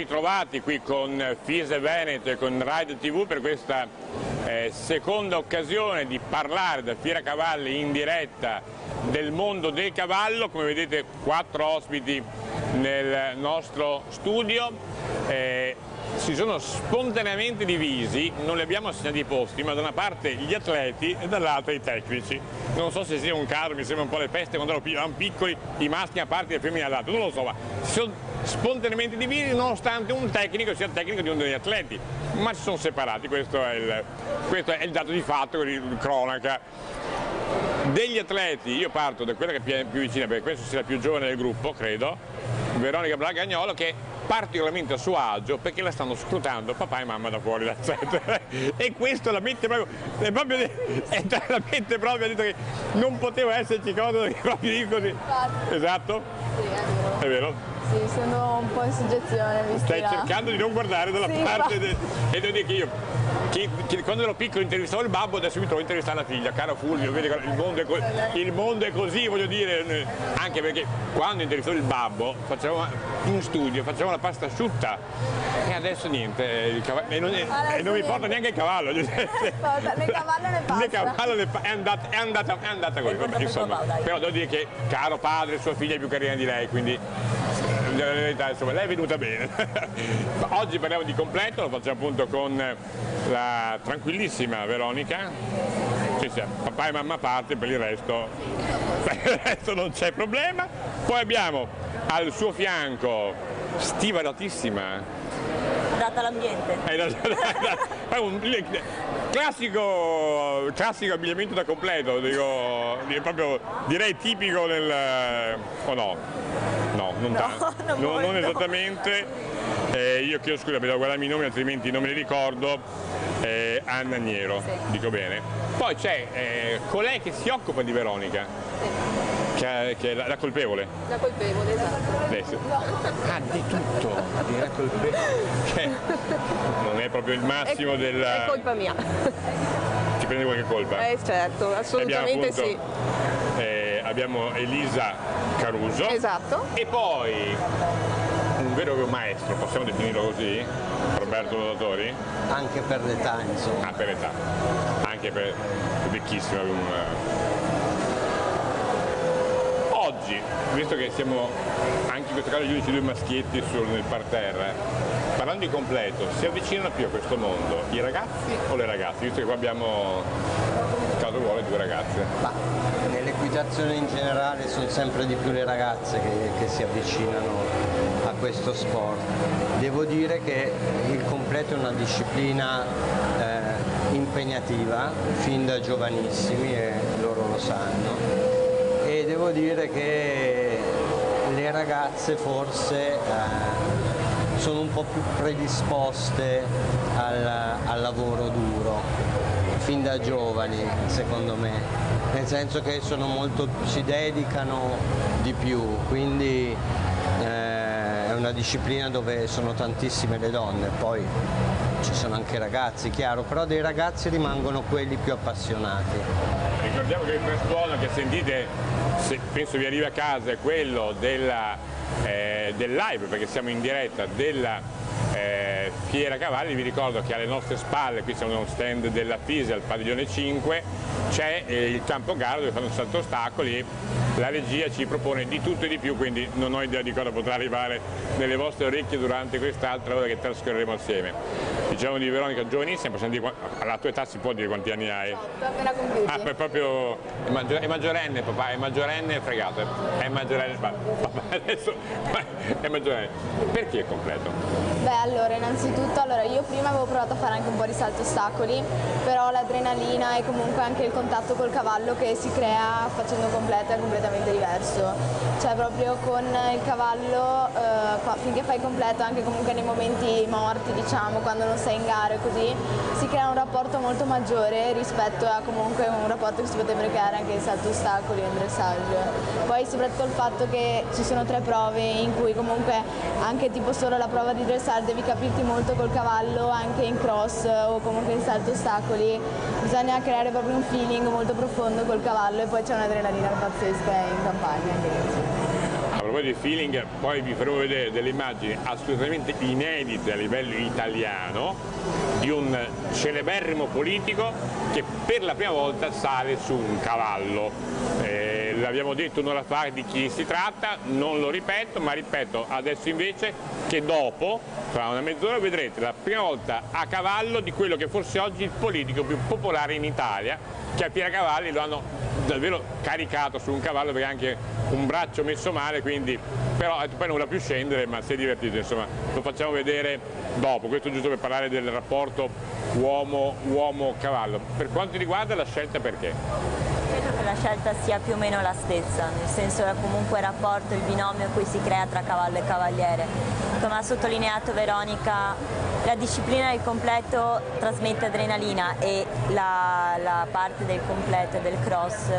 ritrovati qui con FISE Veneto e con Ride TV per questa seconda occasione di parlare da Fiera Cavalli in diretta del mondo del cavallo. Come vedete 4 ospiti nel nostro studio, si sono spontaneamente divisi, non li abbiamo assegnati i posti, ma da una parte gli atleti e dall'altra i tecnici. Non so se sia un caso, mi sembra un po' le peste quando erano piccoli, i maschi a parte e le femmine all'altro, non lo so, ma si sono spontaneamente divisi nonostante un tecnico sia il tecnico di uno degli atleti, ma si sono separati, questo è il dato di fatto, di cronaca. Degli atleti io parto da quella che è più vicina, perché questa sia la più giovane del gruppo, credo, Veronica Blagagnolo, che è particolarmente a suo agio perché la stanno scrutando papà e mamma da fuori dal set e questo la mette proprio, la mette proprio, ha detto che non poteva esserci cosa che proprio dico così. Esatto? Sì, è vero. Sì, sono un po' in soggezione. Stai cercando di non guardare dalla parte e devo dire che io quando ero piccolo intervistavo il babbo, adesso mi trovo a intervistare la figlia. Caro Fulvio, vedi, il mondo è così, voglio dire, anche perché quando intervistavo il babbo in studio facevamo la pasta asciutta e adesso niente, non mi porta neanche il cavallo. Né cavallo né pasta. Né cavallo né è andata così, insomma. Però devo dire che caro padre, sua figlia è più carina di lei, quindi insomma, lei è venuta bene. Oggi parliamo di completo, lo facciamo appunto con la tranquillissima Veronica. Sì, papà e mamma a parte, per il resto non c'è problema. Poi abbiamo al suo fianco stivalatissima, data l'ambiente. Classico abbigliamento da completo, dico, proprio direi tipico nel... o no? No, non esattamente. Io chiedo scusa, devo guardarmi i nomi, altrimenti non me li ricordo. Anna Niero, sì. Dico bene. Poi c'è colei che si occupa di Veronica, che è la colpevole. La colpevole, esatto. Ah, di tutto, la colpevole. Non è proprio il massimo del... È colpa mia. Ti prende qualche colpa? Certo, assolutamente appunto, sì. Abbiamo Elisa Caruso. Esatto. E poi un vero maestro, possiamo definirlo così, Roberto Lodatori? Anche per l'età, insomma. Ah, per l'età, anche per vecchissima. Oggi, visto che siamo anche in questo caso gli unici 2 maschietti nel parterre, parlando di completo, si avvicinano più a questo mondo i ragazzi o le ragazze? Visto che qua abbiamo, caso vuole, 2 ragazze. Nell'equitazione in generale sono sempre di più le ragazze che si avvicinano a questo sport. Devo dire che il completo è una disciplina impegnativa fin da giovanissimi e loro lo sanno, e devo dire che le ragazze forse sono un po' più predisposte al lavoro duro fin da giovani, secondo me, nel senso che si dedicano di più, quindi è una disciplina dove sono tantissime le donne, poi ci sono anche ragazzi, chiaro, però dei ragazzi rimangono quelli più appassionati. Ricordiamo che il frastuono che sentite, penso vi arriva a casa, è quello del live, perché siamo in diretta della Fiera Cavalli. Vi ricordo che alle nostre spalle, qui siamo nello stand della FISE al padiglione 5, c'è il campo gara dove fanno salto ostacoli e la regia ci propone di tutto e di più, quindi non ho idea di cosa potrà arrivare nelle vostre orecchie durante quest'altra ora che trascorreremo assieme. Diciamo di Veronica giovanissima, possiamo dire, alla tua età si può dire quanti anni hai? Appena compiuti. Ah, proprio è maggiorenne papà, è maggiorenne fregato, è maggiorenne, papà adesso è maggiorenne. Perché è completo? Beh, allora innanzitutto io prima avevo provato a fare anche un po' di salto ostacoli, però l'adrenalina e comunque anche il contatto col cavallo che si crea facendo completo è completamente diverso. Cioè proprio con il cavallo, finché fai completo, anche comunque nei momenti morti, diciamo, quando non sei in gare così, si crea un rapporto molto maggiore rispetto a comunque un rapporto che si potrebbe creare anche in salto ostacoli o in dressage. Poi soprattutto il fatto che ci sono 3 prove in cui comunque anche tipo solo la prova di dressage devi capirti molto col cavallo, anche in cross o comunque in salto ostacoli, bisogna creare proprio un feeling molto profondo col cavallo e poi c'è un'adrenalina pazzesca in campagna. proposito di feeling, poi vi faremo vedere delle immagini assolutamente inedite a livello italiano di un celeberrimo politico che per la prima volta sale su un cavallo. L'abbiamo detto un'ora fa di chi si tratta, non lo ripeto, ma ripeto adesso invece che dopo, tra una mezz'ora, vedrete la prima volta a cavallo di quello che forse oggi è il politico più popolare in Italia, che a Pieracavalli lo hanno davvero caricato su un cavallo perché ha anche un braccio messo male, quindi però poi non vuole più scendere, ma si è divertito, insomma lo facciamo vedere dopo. Questo giusto per parlare del rapporto uomo-cavallo. Per quanto riguarda la scelta, perché? Credo che la scelta sia più o meno la stessa, nel senso che comunque il rapporto, il binomio che si crea tra cavallo e cavaliere. Come ha sottolineato Veronica, la disciplina del completo trasmette adrenalina e la parte del completo e del cross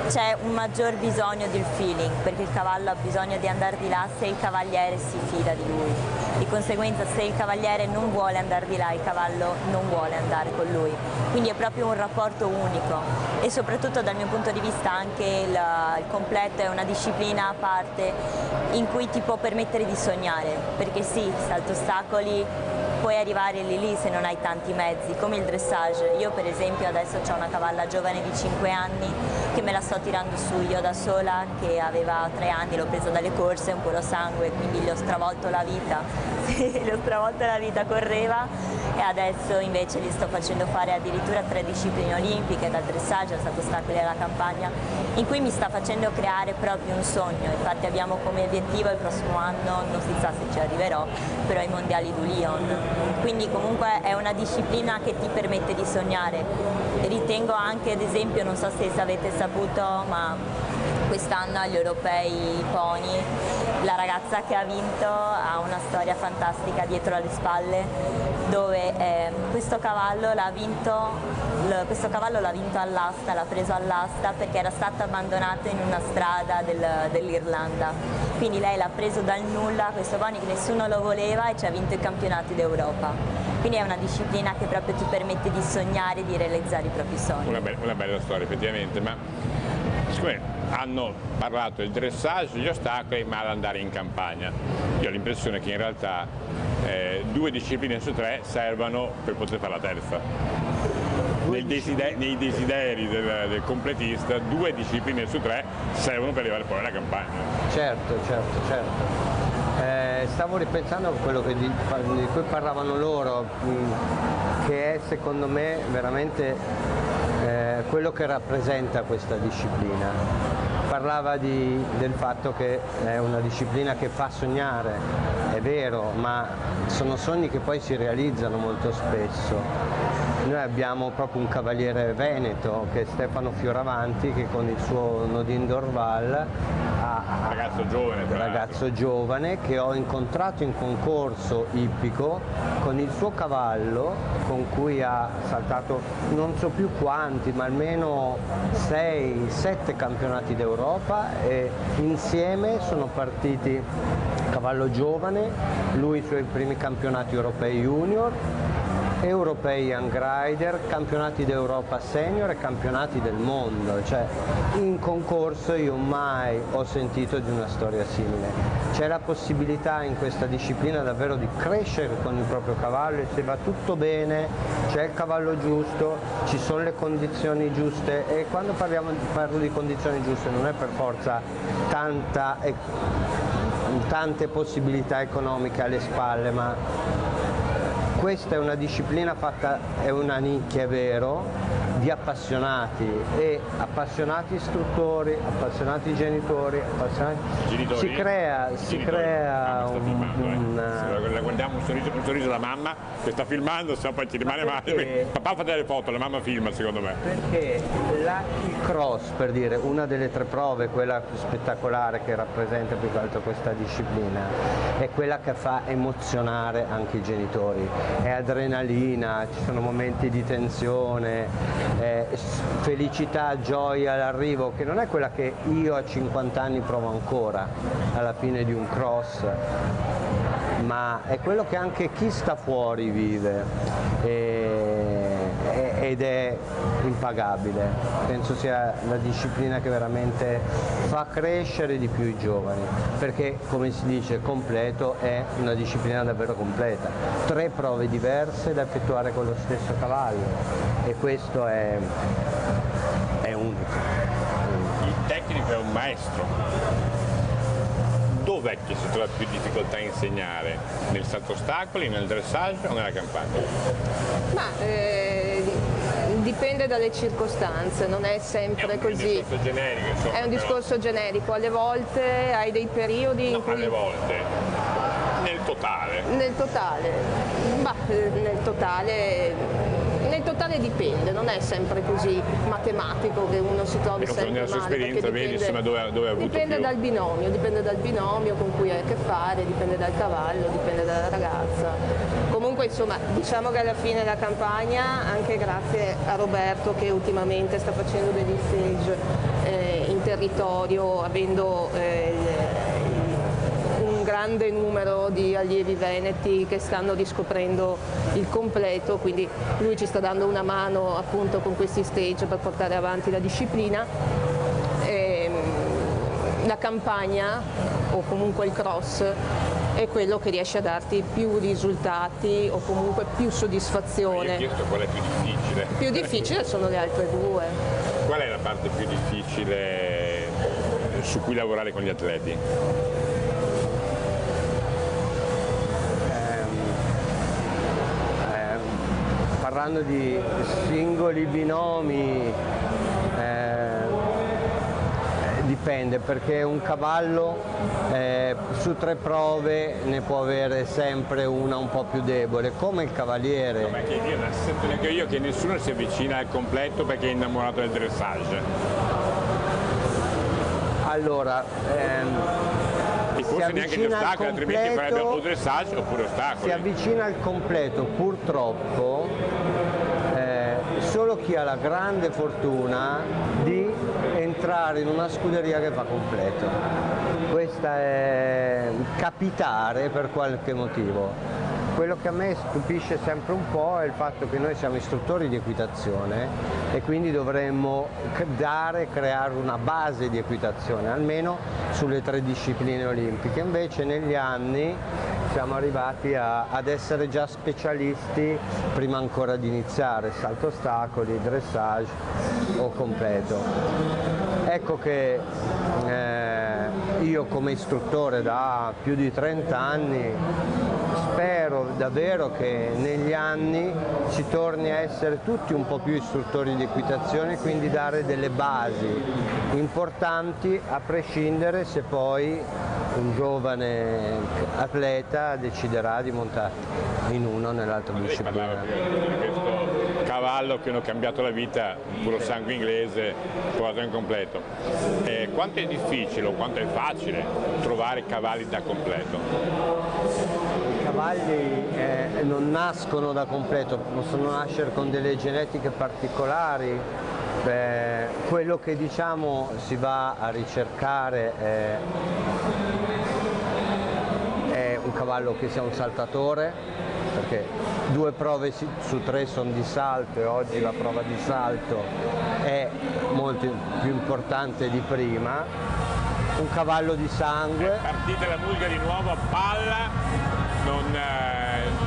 c'è un maggior bisogno del feeling, perché il cavallo ha bisogno di andare di là se il cavaliere si fida di lui. Di conseguenza se il cavaliere non vuole andare di là, il cavallo non vuole andare con lui. Quindi è proprio un rapporto unico e soprattutto dal mio punto di vista anche il completo è una disciplina a parte in cui ti può permettere di sognare, perché sì, salto ostacoli, puoi arrivare lì se non hai tanti mezzi, come il dressage. Io per esempio adesso ho una cavalla giovane di 5 anni che me la sto tirando su io da sola, che aveva 3 anni, l'ho presa dalle corse, un po' lo sangue, quindi gli ho stravolto la vita, gli ho stravolto la vita, correva, e adesso invece gli sto facendo fare addirittura 3 discipline olimpiche, dal dressage al salto ostacoli alla campagna, in cui mi sta facendo creare proprio un sogno. Infatti abbiamo come obiettivo il prossimo anno, non si sa se ci arriverò, però i mondiali du Lion. Quindi comunque è una disciplina che ti permette di sognare. Ritengo anche, ad esempio, non so se avete saputo, ma quest'anno agli europei pony la ragazza che ha vinto ha una storia fantastica dietro alle spalle, dove questo cavallo l'ha vinto all'asta, l'ha preso all'asta perché era stato abbandonato in una strada dell'Irlanda. Quindi lei l'ha preso dal nulla, questo pony che nessuno lo voleva, e ci ha vinto i campionati d'Europa. Quindi è una disciplina che proprio ti permette di sognare, di realizzare i propri sogni. Una bella storia effettivamente, ma siccome hanno parlato del dressage, gli ostacoli, ma ad in campagna, io ho l'impressione che in realtà 2 discipline su 3 servano per poter fare la terza. Nei desideri del completista 2 discipline su 3 servono per arrivare poi alla campagna. Certo. Stavo ripensando a quello di cui parlavano loro, che è secondo me veramente quello che rappresenta questa disciplina. Parlava del fatto che è una disciplina che fa sognare, è vero, ma sono sogni che poi si realizzano molto spesso. Noi abbiamo proprio un cavaliere veneto che è Stefano Fioravanti, che con il suo Nodin d'Orval, ragazzo giovane che ho incontrato in concorso ippico con il suo cavallo, con cui ha saltato non so più quanti, ma almeno 6-7 campionati d'Europa, e insieme sono partiti, cavallo giovane, lui i suoi primi campionati europei junior, europei Young Rider, campionati d'Europa senior e campionati del mondo. Cioè, in concorso io mai ho sentito di una storia simile. C'è la possibilità in questa disciplina davvero di crescere con il proprio cavallo, e se va tutto bene, c'è il cavallo giusto, ci sono le condizioni giuste, e quando parlo di condizioni giuste non è per forza tante possibilità economiche alle spalle, ma questa è una disciplina fatta, è una nicchia, è vero, di appassionati, e appassionati istruttori, appassionati genitori, si crea la guardiamo un sorriso alla mamma che sta filmando, se no poi ci rimane male. Papà fa delle foto, la mamma filma, secondo me. Perché il cross, per dire, una delle 3 prove, quella spettacolare che rappresenta più che altro questa disciplina, è quella che fa emozionare anche i genitori. È adrenalina, ci sono momenti di tensione, felicità, gioia all'arrivo, che non è quella che io a 50 anni provo ancora alla fine di un cross, ma è quello che anche chi sta fuori vive, e ed è impagabile. Penso sia la disciplina che veramente fa crescere di più i giovani, perché come si dice completo è una disciplina davvero completa, 3 prove diverse da effettuare con lo stesso cavallo e questo è unico. Il tecnico è un maestro. Dov'è che si trova più difficoltà a insegnare? Nel salto ostacoli, nel dressage o nella campagna? Ma dipende dalle circostanze, non è sempre così. È un discorso generico, insomma, è un discorso generico, alle volte hai dei periodi in cui... alle volte, nel totale. Nel totale dipende, non è sempre così matematico che uno si trovi sempre nella sua male. esperienza vedi insomma dove ha avuto dipende più. dipende dal binomio con cui hai a che fare, dipende dal cavallo, dipende dalla ragazza. Comunque insomma diciamo che alla fine la campagna, anche grazie a Roberto che ultimamente sta facendo degli stage in territorio, avendo un grande numero di allievi veneti che stanno riscoprendo il completo, quindi lui ci sta dando una mano appunto con questi stage per portare avanti la disciplina. La campagna o comunque il cross è quello che riesce a darti più risultati o comunque più soddisfazione. Io ho chiesto qual è più difficile. Più difficile sono le altre due. Qual è la parte più difficile su cui lavorare con gli atleti? Parlando di singoli binomi, dipende, perché un cavallo su 3 prove ne può avere sempre una un po' più debole, come il cavaliere. Ma che io sento neanche io che nessuno si avvicina al completo perché è innamorato del dressage. Allora, e forse neanche gli ostacoli, altrimenti farebbe o dressage oppure ostacoli. Si avvicina al completo purtroppo solo chi ha la grande fortuna di entrare in una scuderia che fa completo. Questa è capitare per qualche motivo. Quello che a me stupisce sempre un po' è il fatto che noi siamo istruttori di equitazione e quindi dovremmo creare una base di equitazione, almeno sulle 3 discipline olimpiche. Invece negli anni siamo arrivati ad essere già specialisti prima ancora di iniziare, salto ostacoli, dressage o completo. Ecco che io come istruttore da più di 30 anni spero davvero che negli anni si torni a essere tutti un po' più istruttori di equitazione, quindi dare delle basi importanti a prescindere se poi un giovane atleta deciderà di montare in uno o nell'altra disciplina. Questo cavallo che hanno cambiato la vita, puro sangue inglese, portato in completo. Quanto è difficile o quanto è facile trovare cavalli da completo? I cavalli non nascono da completo, possono nascere con delle genetiche particolari. Quello che diciamo si va a ricercare è un cavallo che sia un saltatore, perché 2 prove su 3 sono di salto e oggi la prova di salto è molto più importante di prima. Un cavallo di sangue. Partite la musica di nuovo, palla.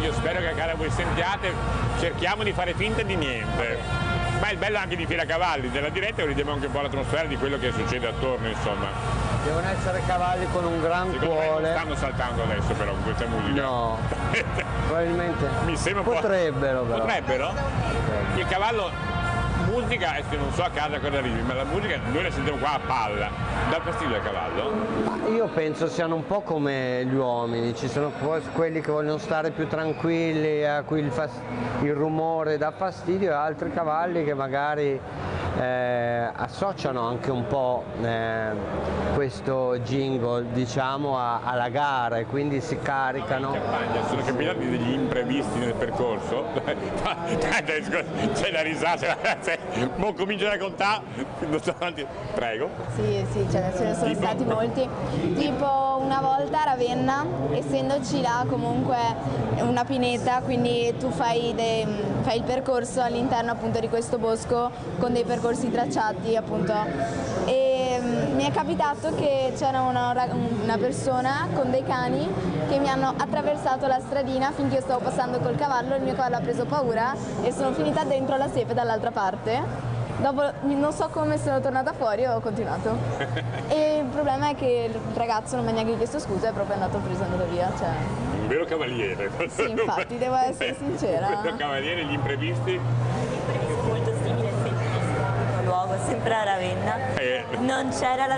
Io spero che a cara voi sentiate, cerchiamo di fare finta di niente. Ma è il bello anche di Fiera Cavalli, della diretta, che vediamo anche un po' l'atmosfera di quello che succede attorno, insomma. Devono essere cavalli con un gran Secondo cuore. me non stanno saltando adesso però con questa musica. No, probabilmente Mi sembra potrebbero però. Potrebbero? Il cavallo, musica, adesso non so a casa cosa arrivi, ma la musica noi la sentiamo qua a palla. Dà fastidio al cavallo? Ma io penso siano un po' come gli uomini, ci sono quelli che vogliono stare più tranquilli, a cui il rumore dà fastidio, e altri cavalli che magari associano anche un po' questo jingle, diciamo, alla gara, e quindi si caricano. In campagna sono capitati degli imprevisti nel percorso? C'è la risata, mo comincio a raccontare, prego. Sì, ce ne sono stati molti. Tipo una volta a Ravenna, essendoci là comunque una pineta, quindi tu fai il percorso all'interno appunto di questo bosco con dei percorsi tracciati appunto, e mi è capitato che c'era una persona con dei cani che mi hanno attraversato la stradina finché io stavo passando col cavallo, il mio cavallo ha preso paura e sono finita dentro la siepe dall'altra parte. Dopo non so come sono tornata fuori e ho continuato. E il problema è che il ragazzo non mi ha neanche chiesto scusa, è proprio andato preso e andato via. Cioè... Un vero cavaliere. Sì, infatti, devo essere sincera. Un vero cavaliere, gli imprevisti? Molto simile, luogo, sempre a Ravenna. Non c'era la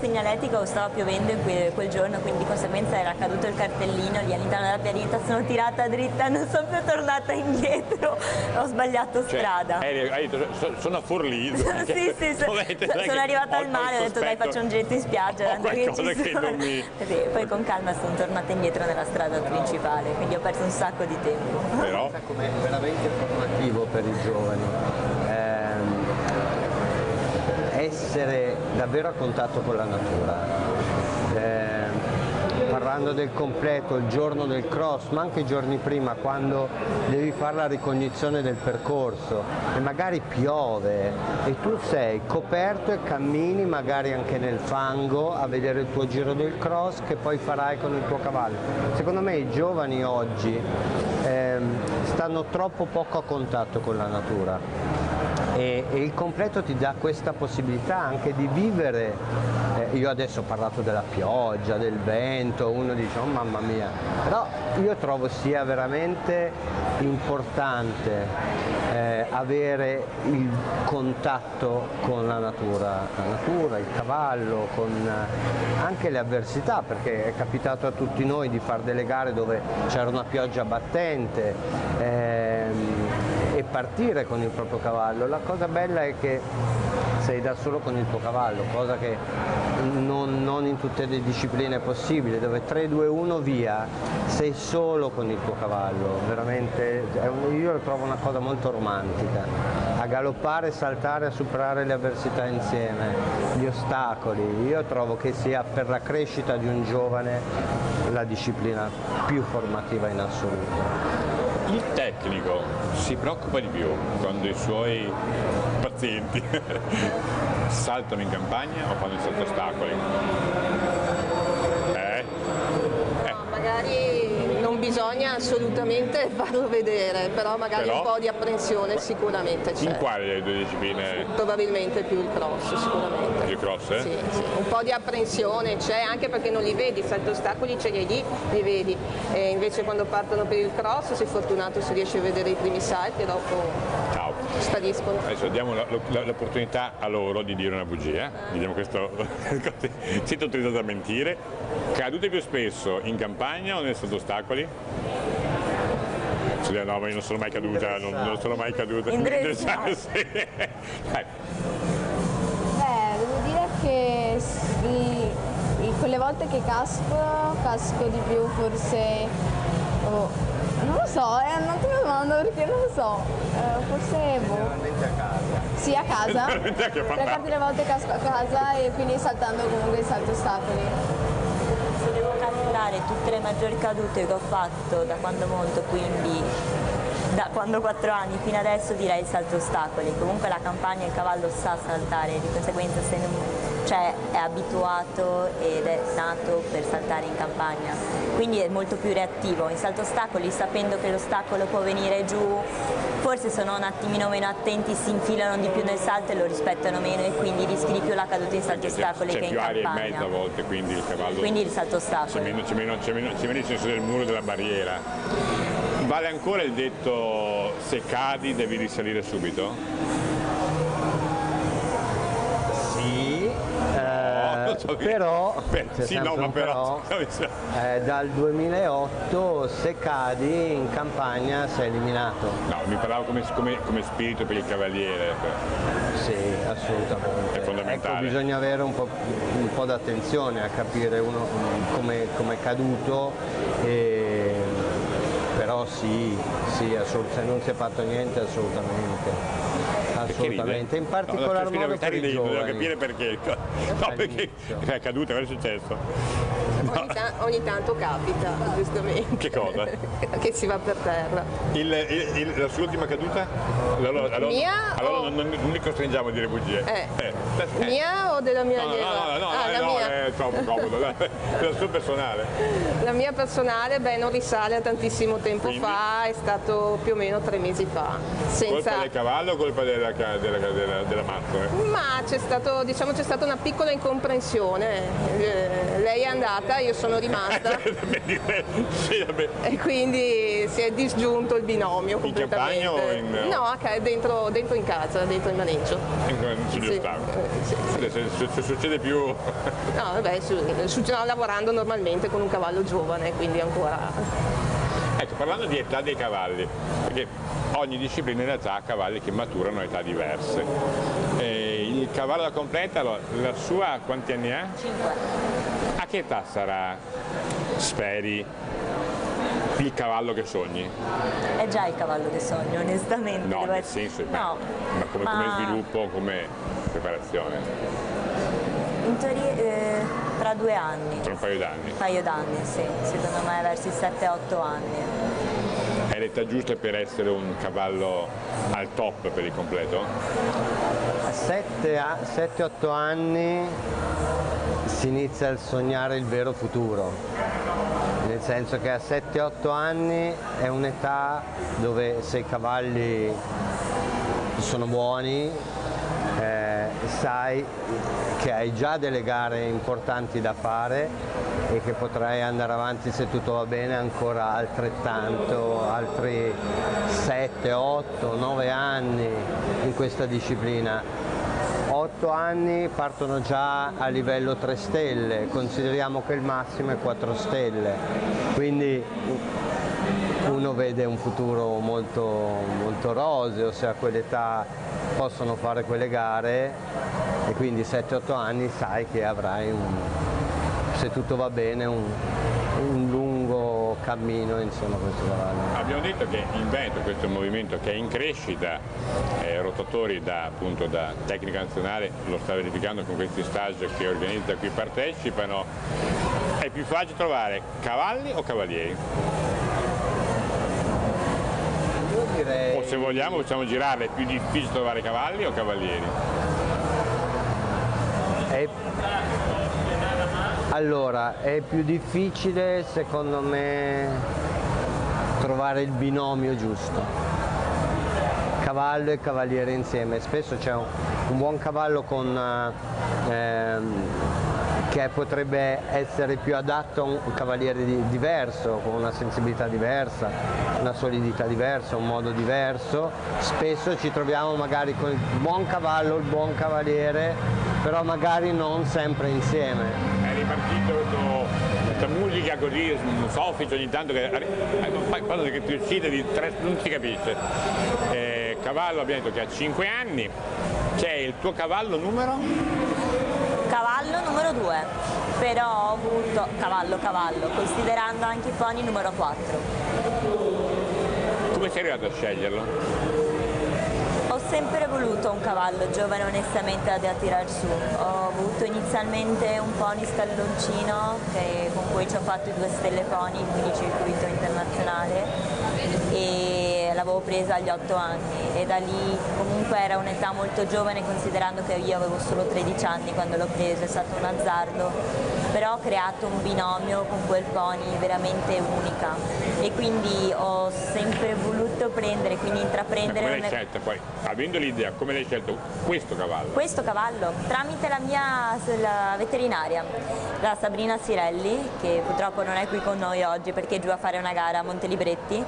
segnaletica o stava piovendo quel giorno, quindi di conseguenza era caduto il cartellino lì all'interno della pianeta, sono tirata dritta, non sono più tornata indietro, ho sbagliato strada. Hai detto, sono a Forlì. Sì, sono arrivata al mare, ho detto dai, faccio un giretto in spiaggia. Poi con calma sono tornata indietro nella strada principale, quindi ho perso un sacco di tempo. Però Come veramente formativo per i giovani. Essere davvero a contatto con la natura, parlando del completo, il giorno del cross, ma anche i giorni prima, quando devi fare la ricognizione del percorso e magari piove e tu sei coperto e cammini magari anche nel fango a vedere il tuo giro del cross che poi farai con il tuo cavallo. Secondo me i giovani oggi stanno troppo poco a contatto con la natura. E il completo ti dà questa possibilità anche di vivere, io adesso ho parlato della pioggia, del vento, uno dice oh mamma mia, però io trovo sia veramente importante avere il contatto con la natura, il cavallo, con anche le avversità, perché è capitato a tutti noi di fare delle gare dove c'era una pioggia battente, e partire con il proprio cavallo. La cosa bella è che sei da solo con il tuo cavallo, cosa che non in tutte le discipline è possibile, dove 3, 2, 1 via, sei solo con il tuo cavallo, veramente io lo trovo una cosa molto romantica, a galoppare, saltare, a superare le avversità insieme, gli ostacoli. Io trovo che sia per la crescita di un giovane la disciplina più formativa in assoluto. il tecnico si preoccupa di più quando i suoi pazienti saltano in campagna o fanno il salto ostacoli? Magari non bisogna assolutamente farlo vedere, però magari un po' di apprensione sicuramente c'è. In quale delle due discipline? Probabilmente più il cross, sicuramente. Il cross? Sì, sì. Un po' di apprensione c'è, anche perché non li vedi, i salti ostacoli ce li hai lì, li vedi. E invece quando partono per il cross sei fortunato se riesci a vedere i primi salti e dopo spariscono. Adesso diamo l'opportunità a loro di dire una bugia, vediamo questo. Siete autorizzati a mentire. Cadute più spesso in campagna o nel salto ostacoli? No, ma io non sono mai caduta, non sono mai caduta. In Brescia. Sì. Devo dire che quelle volte che casco di più forse, non lo so, è un'ottima domanda perché non lo so, forse Generalmente a casa. sì, a casa, 3/4 delle volte casco a casa e quindi saltando comunque i salti ostacoli. Se devo calcolare tutte le maggiori cadute che ho fatto da quando monto, quindi da quando ho 4 anni fino adesso, direi il salto ostacoli. Comunque la campagna il cavallo sa saltare, di conseguenza se non, è abituato ed è nato per saltare in campagna, quindi è molto più reattivo. In salto ostacoli, sapendo che l'ostacolo può venire giù, forse sono un attimino meno attenti, si infilano di più nel salto e lo rispettano meno e quindi rischi di più la caduta in salto ostacoli che in campagna. C'è più aria in mezzo a volte, quindi il cavallo... Quindi il salto ostacoli. C'è meno il senso del muro della barriera. Vale ancora il detto se cadi devi risalire subito? Sì. però, sì, no, ma però dal 2008 se cadi in campagna sei eliminato. No, mi parlavo come spirito per il cavaliere. Sì, assolutamente. È fondamentale. Ecco, bisogna avere un po' d'attenzione a capire uno come è caduto, però sì, assolutamente, se non si è fatto niente assolutamente. Assolutamente, in particolar modo per i giovani. Devo capire perché. No, perché è caduto, cosa è successo? Ogni tanto capita, giustamente. Che cosa? Che si va per terra. La sua ultima caduta? Allora non li costringiamo a dire bugie. Mia o della mia allieva? No, è troppo comodo, la sua personale. La mia personale, non risale a tantissimo tempo fa, è stato più o meno 3 mesi fa. Colpa del cavallo o colpa della mazza? Ma c'è stata una piccola incomprensione. Lei è andata, io sono rimasta. Sì, vabbè. E quindi si è disgiunto il binomio completamente. In campagna o in... No, dentro in casa, dentro il maneggio. Sì. Adesso se succede più... No, vabbè, succede lavorando normalmente con un cavallo giovane, quindi ancora... Ecco, parlando di età dei cavalli, perché ogni disciplina in realtà ha cavalli che maturano a età diverse. Il cavallo da completa, la sua quanti anni ha? 5. A che età sarà, speri, il cavallo che sogni? È già il cavallo che sogno, onestamente. No, nel senso, no, come sviluppo, come preparazione? In teoria tra 2 anni. Tra un paio d'anni? Un paio d'anni, sì. Secondo me verso i 7-8 anni. È l'età giusta per essere un cavallo al top per il completo? A 7-8 anni si inizia a sognare il vero futuro, nel senso che a 7-8 anni è un'età dove se i cavalli sono buoni, sai che hai già delle gare importanti da fare e che potrai andare avanti, se tutto va bene, ancora altrettanto, altri 7, 8, 9 anni in questa disciplina. 8 anni partono già a livello 3 stelle, consideriamo che il massimo è 4 stelle, quindi uno vede un futuro molto, molto roseo se a quell'età possono fare quelle gare, e quindi 7-8 anni sai che avrai, se tutto va bene, un lungo cammino insieme a questo cavallo. Abbiamo detto che in Veneto questo è un movimento che è in crescita, rotatori da tecnica nazionale lo sta verificando con questi stage che organizza qui partecipano. È più facile trovare cavalli o cavalieri? Io direi... O se vogliamo possiamo girare, è più difficile trovare cavalli o cavalieri? Allora, è più difficile secondo me trovare il binomio giusto, cavallo e cavaliere insieme. Spesso c'è un buon cavallo che potrebbe essere più adatto a un cavaliere diverso, con una sensibilità diversa, una solidità diversa, un modo diverso. Spesso ci troviamo magari con il buon cavallo, il buon cavaliere, però magari non sempre insieme. È ripartito questa musica così soffice ogni tanto che ti uccide di 3, non si capisce. Cavallo abbiamo detto che ha 5 anni, c'è il tuo cavallo numero? Cavallo numero 2, però ho avuto cavallo, considerando anche i pony numero 4. Come sei arrivato a sceglierlo? Ho sempre voluto un cavallo giovane onestamente da tirar su. Ho avuto inizialmente un pony scalloncino con cui ci ho fatto i 2 stelle pony, quindi circuito internazionale, e l'avevo presa agli 8 anni e da lì comunque era un'età molto giovane considerando che io avevo solo 13 anni quando l'ho preso, è stato un azzardo, però ho creato un binomio con quel pony veramente unica e quindi ho sempre voluto prendere, quindi intraprendere... Ma come l'hai scelta poi? Avendo l'idea, come l'hai scelto questo cavallo? Questo cavallo? Tramite la veterinaria, la Sabrina Sirelli, che purtroppo non è qui con noi oggi perché è giù a fare una gara a Montelibretti,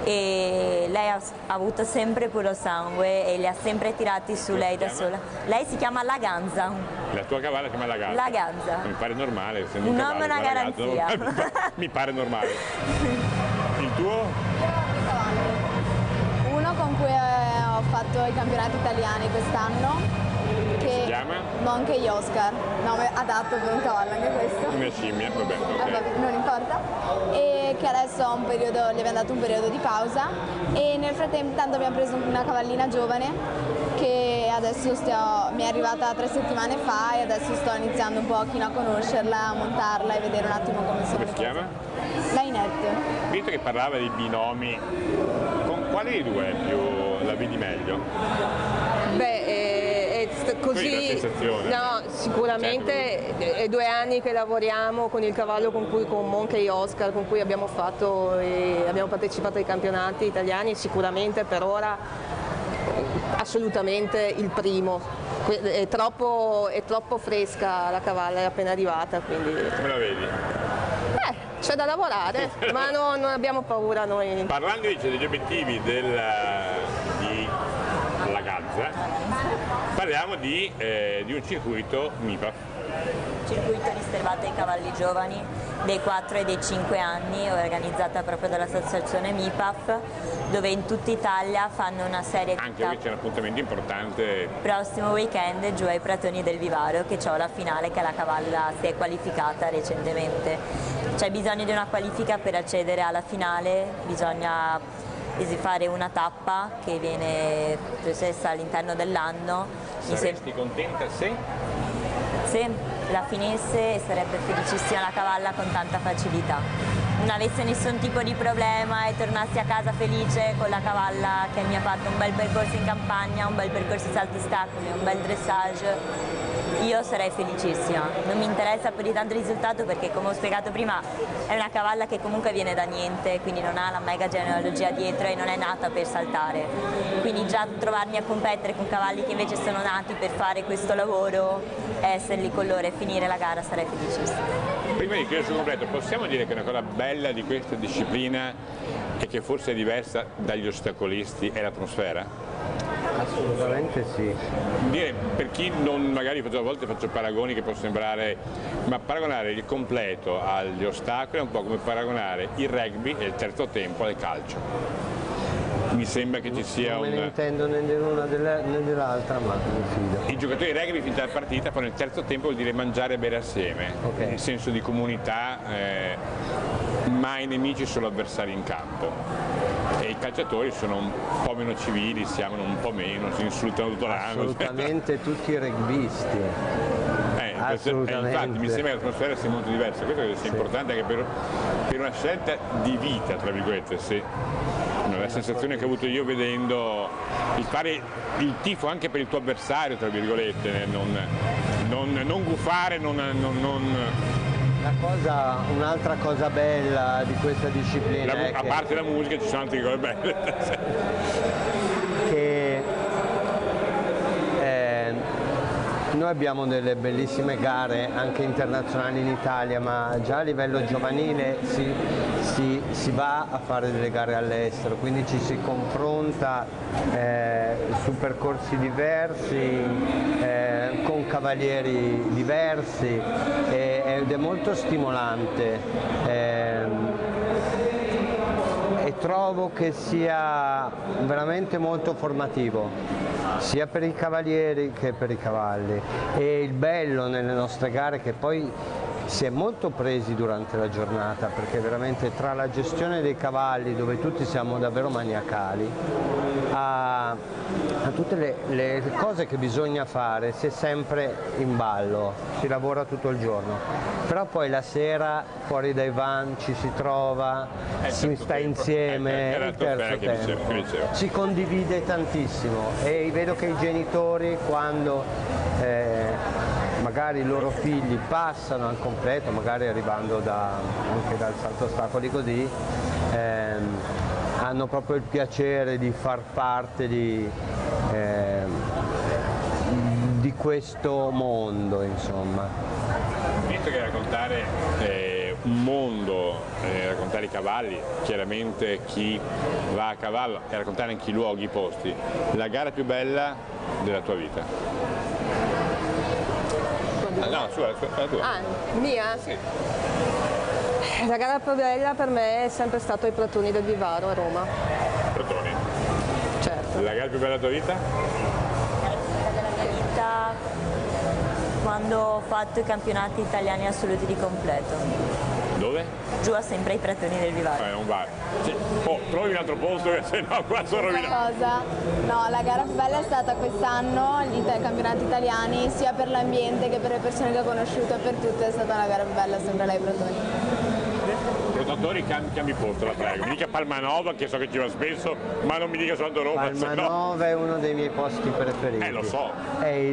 e lei ha avuto sempre puro sangue e li ha sempre tirati su lei da sola. Lei si chiama La Ganza. La tua cavalla si chiama La Gazza? La Gazza. Mi pare normale, essendo Un un nome cavallo, è una La Gazza, garanzia. mi pare normale. Il tuo? Uno con cui ho fatto i campionati italiani quest'anno, che Si chiama? Monkey Oscar, nome adatto per un cavallo anche questo. Una scimmia, vabbè, Vabbè, ok. non importa, e che adesso ha un periodo, gli abbiamo dato un periodo di pausa e nel frattempo intanto abbiamo preso una cavallina giovane che adesso mi è arrivata 3 settimane fa e adesso sto iniziando un pochino a conoscerla, a montarla e vedere un attimo come sono. Come le si cose. chiama? La Inette. Visto che parlava di binomi, con quale dei due la vedi meglio? Beh, Quindi la così, sensazione. no, sicuramente è 2 anni che lavoriamo con il cavallo con Monkey Oscar, con cui abbiamo partecipato ai campionati italiani, sicuramente per ora assolutamente il primo. È troppo fresca la cavalla, è appena arrivata, quindi Come la vedi? c'è da lavorare, ma non abbiamo paura noi. Parlando invece degli obiettivi di La Gazza, parliamo di un circuito MIPAF. Circuito riservato ai cavalli giovani dei 4 e dei 5 anni, organizzata proprio dall'associazione MIPAF, dove in tutta Italia fanno una serie di Anche qui c'è un appuntamento importante. prossimo weekend giù ai Pratoni del Vivaro, che c'ho la finale, che la cavalla si è qualificata recentemente. C'è bisogno di una qualifica per accedere alla finale, bisogna fare una tappa che viene processa all'interno dell'anno. Saresti contenta se La finisse e sarebbe felicissima la cavalla con tanta facilità. Non avesse nessun tipo di problema e tornassi a casa felice con la cavalla che mi ha fatto un bel percorso in campagna, un bel percorso di salti ostacoli, un bel dressage, io sarei felicissima. Non mi interessa più di tanto il risultato perché, come ho spiegato prima, è una cavalla che comunque viene da niente, quindi non ha la mega genealogia dietro e non è nata per saltare. Quindi già trovarmi a competere con cavalli che invece sono nati per fare questo lavoro, essere lì con loro e finire la gara, sarei felicissima. Prima di chiudere sul completo, possiamo dire che una cosa bella di questa disciplina e che forse è diversa dagli ostacolisti è l'atmosfera? Assolutamente sì. Dire, per chi non, magari a volte faccio paragoni che possono sembrare, ma paragonare il completo agli ostacoli è un po' come paragonare il rugby e il terzo tempo al calcio. Mi sembra che ci sia Non me ne intendo né dell'una né dell'altra, ma mi fido. I giocatori di rugby finita la partita fanno il terzo tempo, vuol dire mangiare e bere assieme, Ok. il senso di comunità, mai nemici, solo avversari in campo. E i calciatori sono un po' meno civili, si amano un po' meno, si insultano tutto l'anno. Assolutamente tutti i rugbisti. Assolutamente. Infatti mi sembra che l'atmosfera sia molto diversa, questo credo sia importante anche per una scelta di vita, tra virgolette, sì. La sensazione che ho avuto io vedendo il fare il tifo anche per il tuo avversario, tra virgolette, non gufare, Un'altra cosa bella di questa disciplina è a parte la musica ci sono altre cose belle. che noi abbiamo delle bellissime gare anche internazionali in Italia, ma già a livello giovanile si va a fare delle gare all'estero, quindi ci si confronta su percorsi diversi, con cavalieri diversi ed è molto stimolante. E trovo che sia veramente molto formativo, sia per i cavalieri che per i cavalli. E il bello nelle nostre gare è che poi si è molto presi durante la giornata, perché veramente tra la gestione dei cavalli, dove tutti siamo davvero maniacali, a tutte le cose che bisogna fare, si è sempre in ballo, si lavora tutto il giorno, però poi la sera fuori dai van ci si trova, si sta insieme, il terzo tempo, si condivide tantissimo e vedo che i genitori, quando magari i loro figli passano al completo, magari arrivando anche dal salto ostacoli così, hanno proprio il piacere di far parte di questo mondo, insomma. Visto che raccontare un mondo, raccontare i cavalli, chiaramente chi va a cavallo e raccontare anche i luoghi, i posti, la gara più bella della tua vita? Ah, no, la tua. Ah, mia? Sì. La gara più bella per me è sempre stato i Platoni del Vivaro a Roma. Platoni. Certo. La gara più bella della tua vita? Della mia vita, quando ho fatto i campionati italiani assoluti di completo. Dove? Giù a sempre ai Platoni del Vivaro. Non va. Sì. Oh, trovi un altro posto, se no qua sono rovinato. Cosa? No, la gara più bella è stata quest'anno, i campionati italiani, sia per l'ambiente che per le persone che ho conosciuto e per tutto è stata la gara più bella, sempre lei Platoni. Rotatori, cambi posto, la prego. Mi dica Palmanova, che so che ci va spesso, ma non mi dica soltanto Roma. Palmanova è uno dei miei posti preferiti. Lo so. È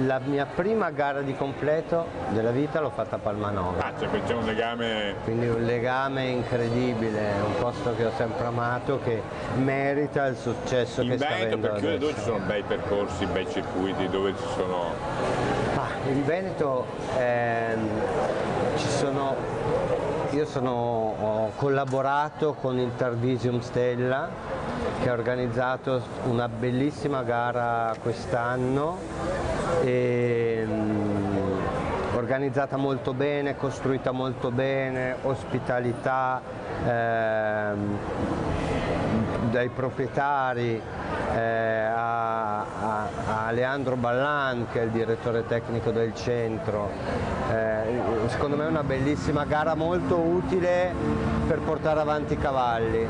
la mia prima gara di completo della vita l'ho fatta a Palmanova. Ah, c'è un legame. Quindi un legame incredibile, un posto che ho sempre amato, che merita il successo che sta avendo In Veneto, per chiudere, dove adesso. ci sono bei percorsi, bei circuiti, dove ci sono... In Veneto ho collaborato con il Tarvisium Stella, che ha organizzato una bellissima gara quest'anno, organizzata molto bene, costruita molto bene, ospitalità dai proprietari a Leandro Ballan, che è il direttore tecnico del centro. Secondo me è una bellissima gara, molto utile per portare avanti i cavalli.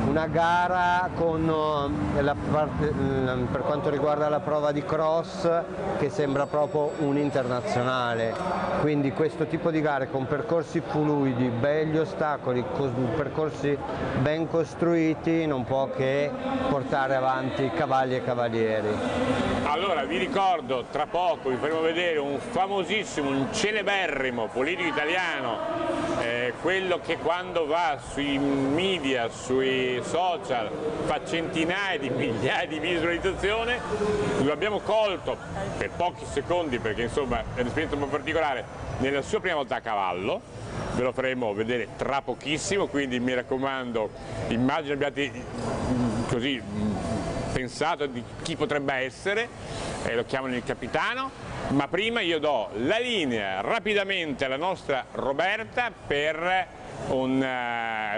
Una gara per quanto riguarda la prova di cross che sembra proprio un internazionale, quindi questo tipo di gare con percorsi fluidi, begli ostacoli, percorsi ben costruiti non può che portare avanti cavalli e cavalieri. Allora vi ricordo, tra poco vi faremo vedere un famosissimo, un celeberrimo politico italiano, quello che quando va sui media, sui social fa centinaia di migliaia di visualizzazioni. Lo abbiamo colto per pochi secondi perché insomma è un'esperienza un po' particolare nella sua prima volta a cavallo. Ve lo faremo vedere tra pochissimo, quindi mi raccomando, immagino abbiate così pensato di chi potrebbe essere, lo chiamano il capitano, ma prima io do la linea rapidamente alla nostra Roberta per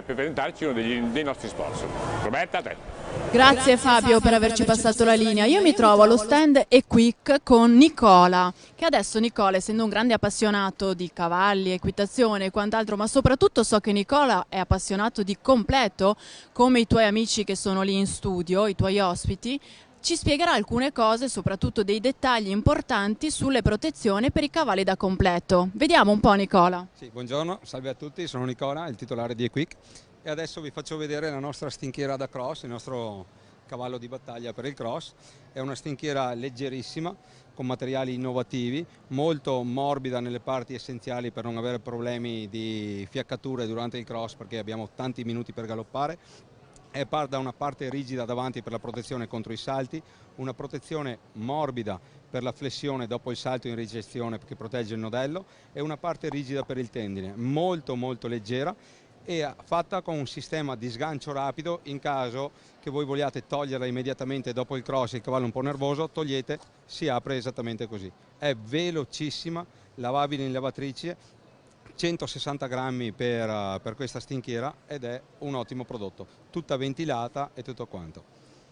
presentarci uno dei nostri sponsor. Roberta, a te. Grazie Fabio per averci passato la linea. Io mi trovo allo stand Equic con Nicola, che adesso Nicola, essendo un grande appassionato di cavalli, equitazione e quant'altro, ma soprattutto so che Nicola è appassionato di completo, come i tuoi amici che sono lì in studio, i tuoi ospiti, ci spiegherà alcune cose, soprattutto dei dettagli importanti sulle protezioni per i cavalli da completo. Vediamo un po' Nicola. Sì, buongiorno, salve a tutti, sono Nicola, il titolare di Equic e adesso vi faccio vedere la nostra stinchiera da cross, il nostro cavallo di battaglia per il cross. È una stinchiera leggerissima, con materiali innovativi, molto morbida nelle parti essenziali per non avere problemi di fiaccature durante il cross perché abbiamo tanti minuti per galoppare. È da una parte rigida davanti per la protezione contro i salti, una protezione morbida per la flessione dopo il salto in ricezione che protegge il nodello e una parte rigida per il tendine, molto molto leggera e fatta con un sistema di sgancio rapido. In caso che voi vogliate toglierla immediatamente dopo il cross, il cavallo un po' nervoso, togliete, si apre esattamente così. È velocissima, lavabile in lavatrice, 160 grammi per questa stinchiera ed è un ottimo prodotto, tutta ventilata e tutto quanto.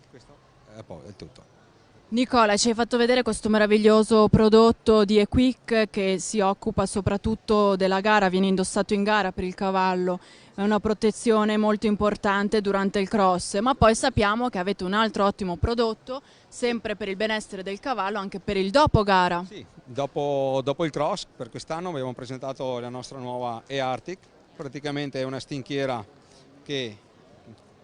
Questo è poi è tutto. Nicola, ci hai fatto vedere questo meraviglioso prodotto di Equic che si occupa soprattutto della gara, viene indossato in gara per il cavallo, è una protezione molto importante durante il cross, ma poi sappiamo che avete un altro ottimo prodotto, sempre per il benessere del cavallo, anche per il dopo gara. Sì, dopo il cross per quest'anno abbiamo presentato la nostra nuova E-Arctic, praticamente è una stinchiera che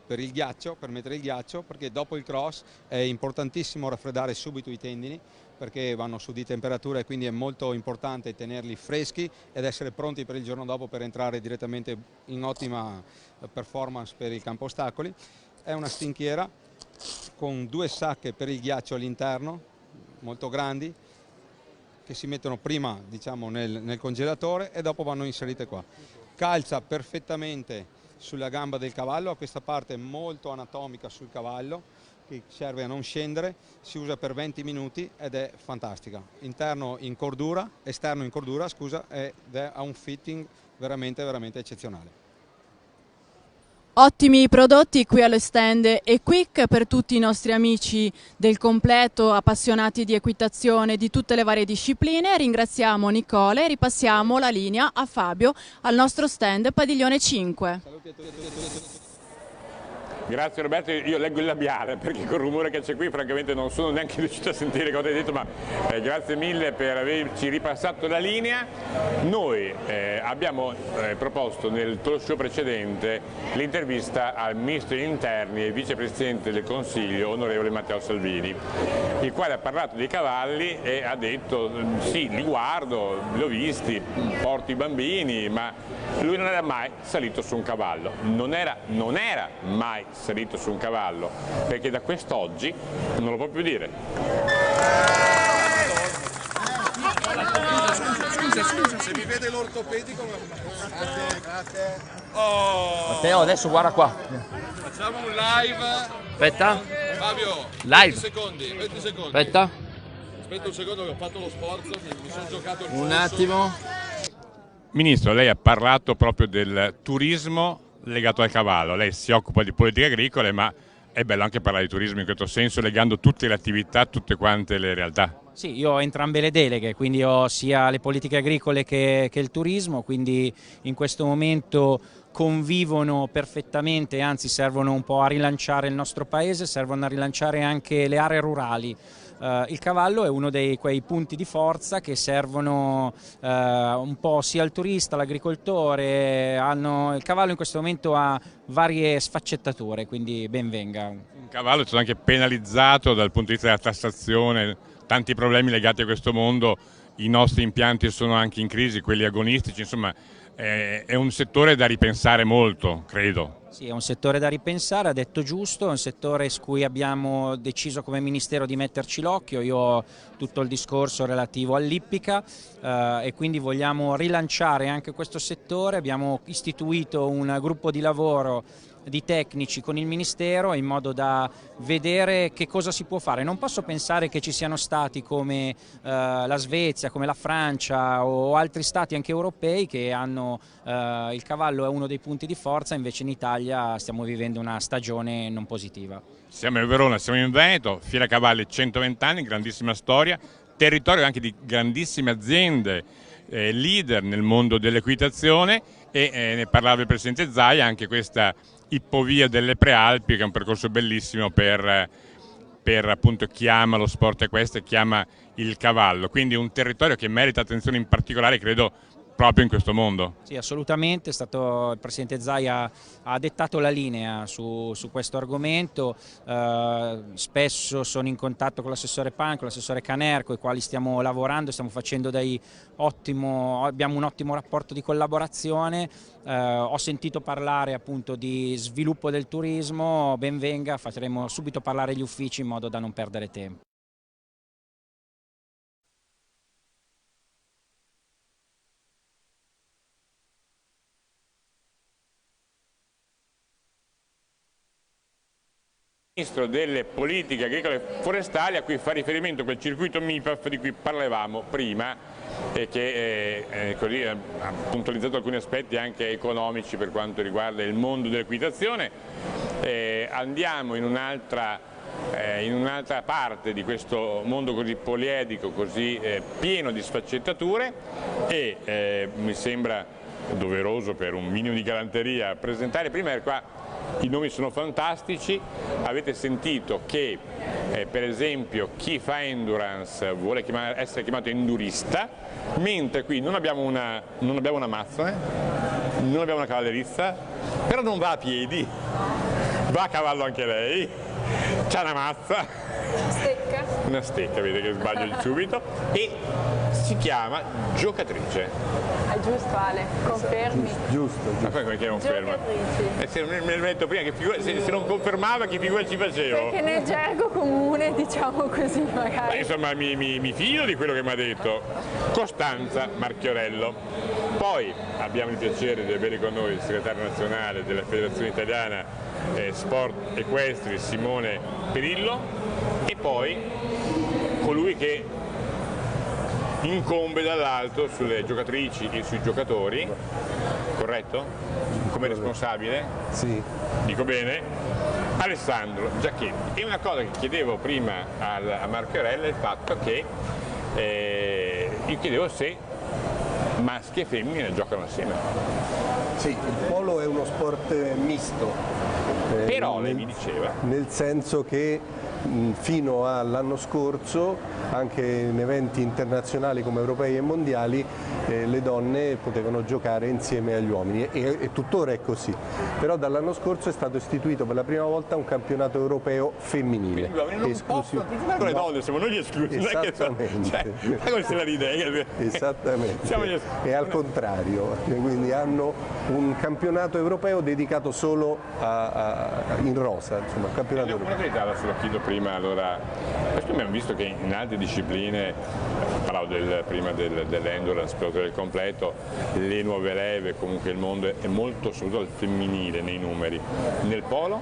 per il ghiaccio, per mettere il ghiaccio, perché dopo il cross è importantissimo raffreddare subito i tendini perché vanno su di temperatura e quindi è molto importante tenerli freschi ed essere pronti per il giorno dopo per entrare direttamente in ottima performance per il campo ostacoli. È una stinchiera con 2 sacche per il ghiaccio all'interno, molto grandi, che si mettono prima diciamo nel congelatore e dopo vanno inserite qua. Calza perfettamente sulla gamba del cavallo, ha questa parte molto anatomica sul cavallo, che serve a non scendere, si usa per 20 minuti ed è fantastica. Esterno in cordura, scusa, ed ha un fitting veramente eccezionale. Ottimi prodotti qui allo stand eQuick per tutti i nostri amici del completo, appassionati di equitazione di tutte le varie discipline. Ringraziamo Nicole e ripassiamo la linea a Fabio al nostro stand Padiglione 5. Grazie Roberto, io leggo il labiale perché col rumore che c'è qui francamente non sono neanche riuscito a sentire cosa hai detto, ma grazie mille per averci ripassato la linea. Noi abbiamo proposto nel talk show precedente l'intervista al Ministro degli Interni e Vicepresidente del Consiglio, onorevole Matteo Salvini, il quale ha parlato dei cavalli e ha detto sì, li guardo, li ho visti, porto i bambini, ma lui non era mai salito su un cavallo, non era mai salito su un cavallo, perché da quest'oggi non lo può più dire. Scusa, se mi vede l'ortopedico. Grazie. Oh. Matteo, adesso guarda qua. Facciamo un live. Aspetta. Fabio, live. 20 secondi. Aspetta un secondo che ho fatto lo sforzo, mi sono giocato il un attimo. Ministro, lei ha parlato proprio del turismo legato al cavallo, lei si occupa di politiche agricole, ma è bello anche parlare di turismo in questo senso, legando tutte le attività, tutte quante le realtà. Sì, io ho entrambe le deleghe, quindi ho sia le politiche agricole che il turismo, quindi in questo momento convivono perfettamente, anzi servono un po' a rilanciare il nostro paese, servono a rilanciare anche le aree rurali. Il cavallo è uno dei quei punti di forza che servono un po' sia al turista, all'agricoltore. Il cavallo in questo momento ha varie sfaccettature, quindi ben venga. Un cavallo è stato anche penalizzato dal punto di vista della tassazione, tanti problemi legati a questo mondo, i nostri impianti sono anche in crisi, quelli agonistici, insomma è un settore da ripensare molto, credo. Sì, è un settore da ripensare, ha detto giusto, è un settore su cui abbiamo deciso come Ministero di metterci l'occhio. Io ho tutto il discorso relativo all'ippica e quindi vogliamo rilanciare anche questo settore. Abbiamo istituito un gruppo di lavoro di tecnici con il Ministero in modo da vedere che cosa si può fare. Non posso pensare che ci siano stati come la Svezia, come la Francia o altri stati anche europei che hanno il cavallo è uno dei punti di forza, invece in Italia stiamo vivendo una stagione non positiva. Siamo in Verona, siamo in Veneto, Fiera Cavalli 120 anni, grandissima storia, territorio anche di grandissime aziende leader nel mondo dell'equitazione e ne parlava il Presidente Zaia, anche questa Ippovia delle Prealpi che è un percorso bellissimo per appunto chi ama lo sport equestre e chi ama il cavallo, quindi un territorio che merita attenzione in particolare, credo, proprio in questo mondo. Sì, assolutamente, il Presidente Zaia ha dettato la linea su questo argomento, spesso sono in contatto con l'assessore Pan, con l'assessore Caner, con i quali stiamo lavorando, stiamo facendo abbiamo un ottimo rapporto di collaborazione, ho sentito parlare appunto di sviluppo del turismo, ben venga, faremo subito parlare gli uffici in modo da non perdere tempo. Ministro delle politiche agricole e forestali, a cui fa riferimento quel circuito MIPAF di cui parlavamo prima e che così ha puntualizzato alcuni aspetti anche economici per quanto riguarda il mondo dell'equitazione. Andiamo in un'altra parte di questo mondo così poliedrico, così pieno di sfaccettature e mi sembra doveroso per un minimo di galanteria presentare prima qua. I nomi sono fantastici, avete sentito che per esempio chi fa endurance vuole essere chiamato endurista, mentre qui non abbiamo una mazza, non abbiamo una cavallerizza, però non va a piedi, va a cavallo anche lei, c'ha una mazza. Una stecca, vede che sbaglio subito, e si chiama giocatrice. È giusto Ale, confermi? Giusto. Ma poi come che conferma? Se non me lo metto prima, se non confermava che figura ci facevo? Perché nel gergo comune diciamo così magari. Ma insomma mi fido di quello che mi ha detto. Costanza Marchiorello. Poi abbiamo il piacere di avere con noi il segretario nazionale della Federazione Italiana sport equestri Simone Perillo, e poi colui che incombe dall'alto sulle giocatrici e sui giocatori, corretto? Come responsabile? Sì. Dico bene? Alessandro Giacchetti. E una cosa che chiedevo prima a Marco Iorella è il fatto che io chiedevo se maschi e femmine giocano assieme. Sì, il polo è uno sport misto. Però lei mi diceva. Nel senso che fino all'anno scorso, anche in eventi internazionali come europei e mondiali, le donne potevano giocare insieme agli uomini e tuttora è così. Però dall'anno scorso è stato istituito per la prima volta un campionato europeo femminile. Gli uomini non possono giocare con le donne, siamo noi gli esclusi. Esattamente. Come se la ride. Esattamente. E al contrario, quindi hanno un campionato europeo dedicato solo in rosa, insomma, campionato europeo. Una verità, adesso lo chiedo prima, allora, perché abbiamo visto che in altre discipline, parlavo prima dell'endurance, del completo, le nuove leve, comunque il mondo è molto soprattutto al femminile nei numeri. Nel polo?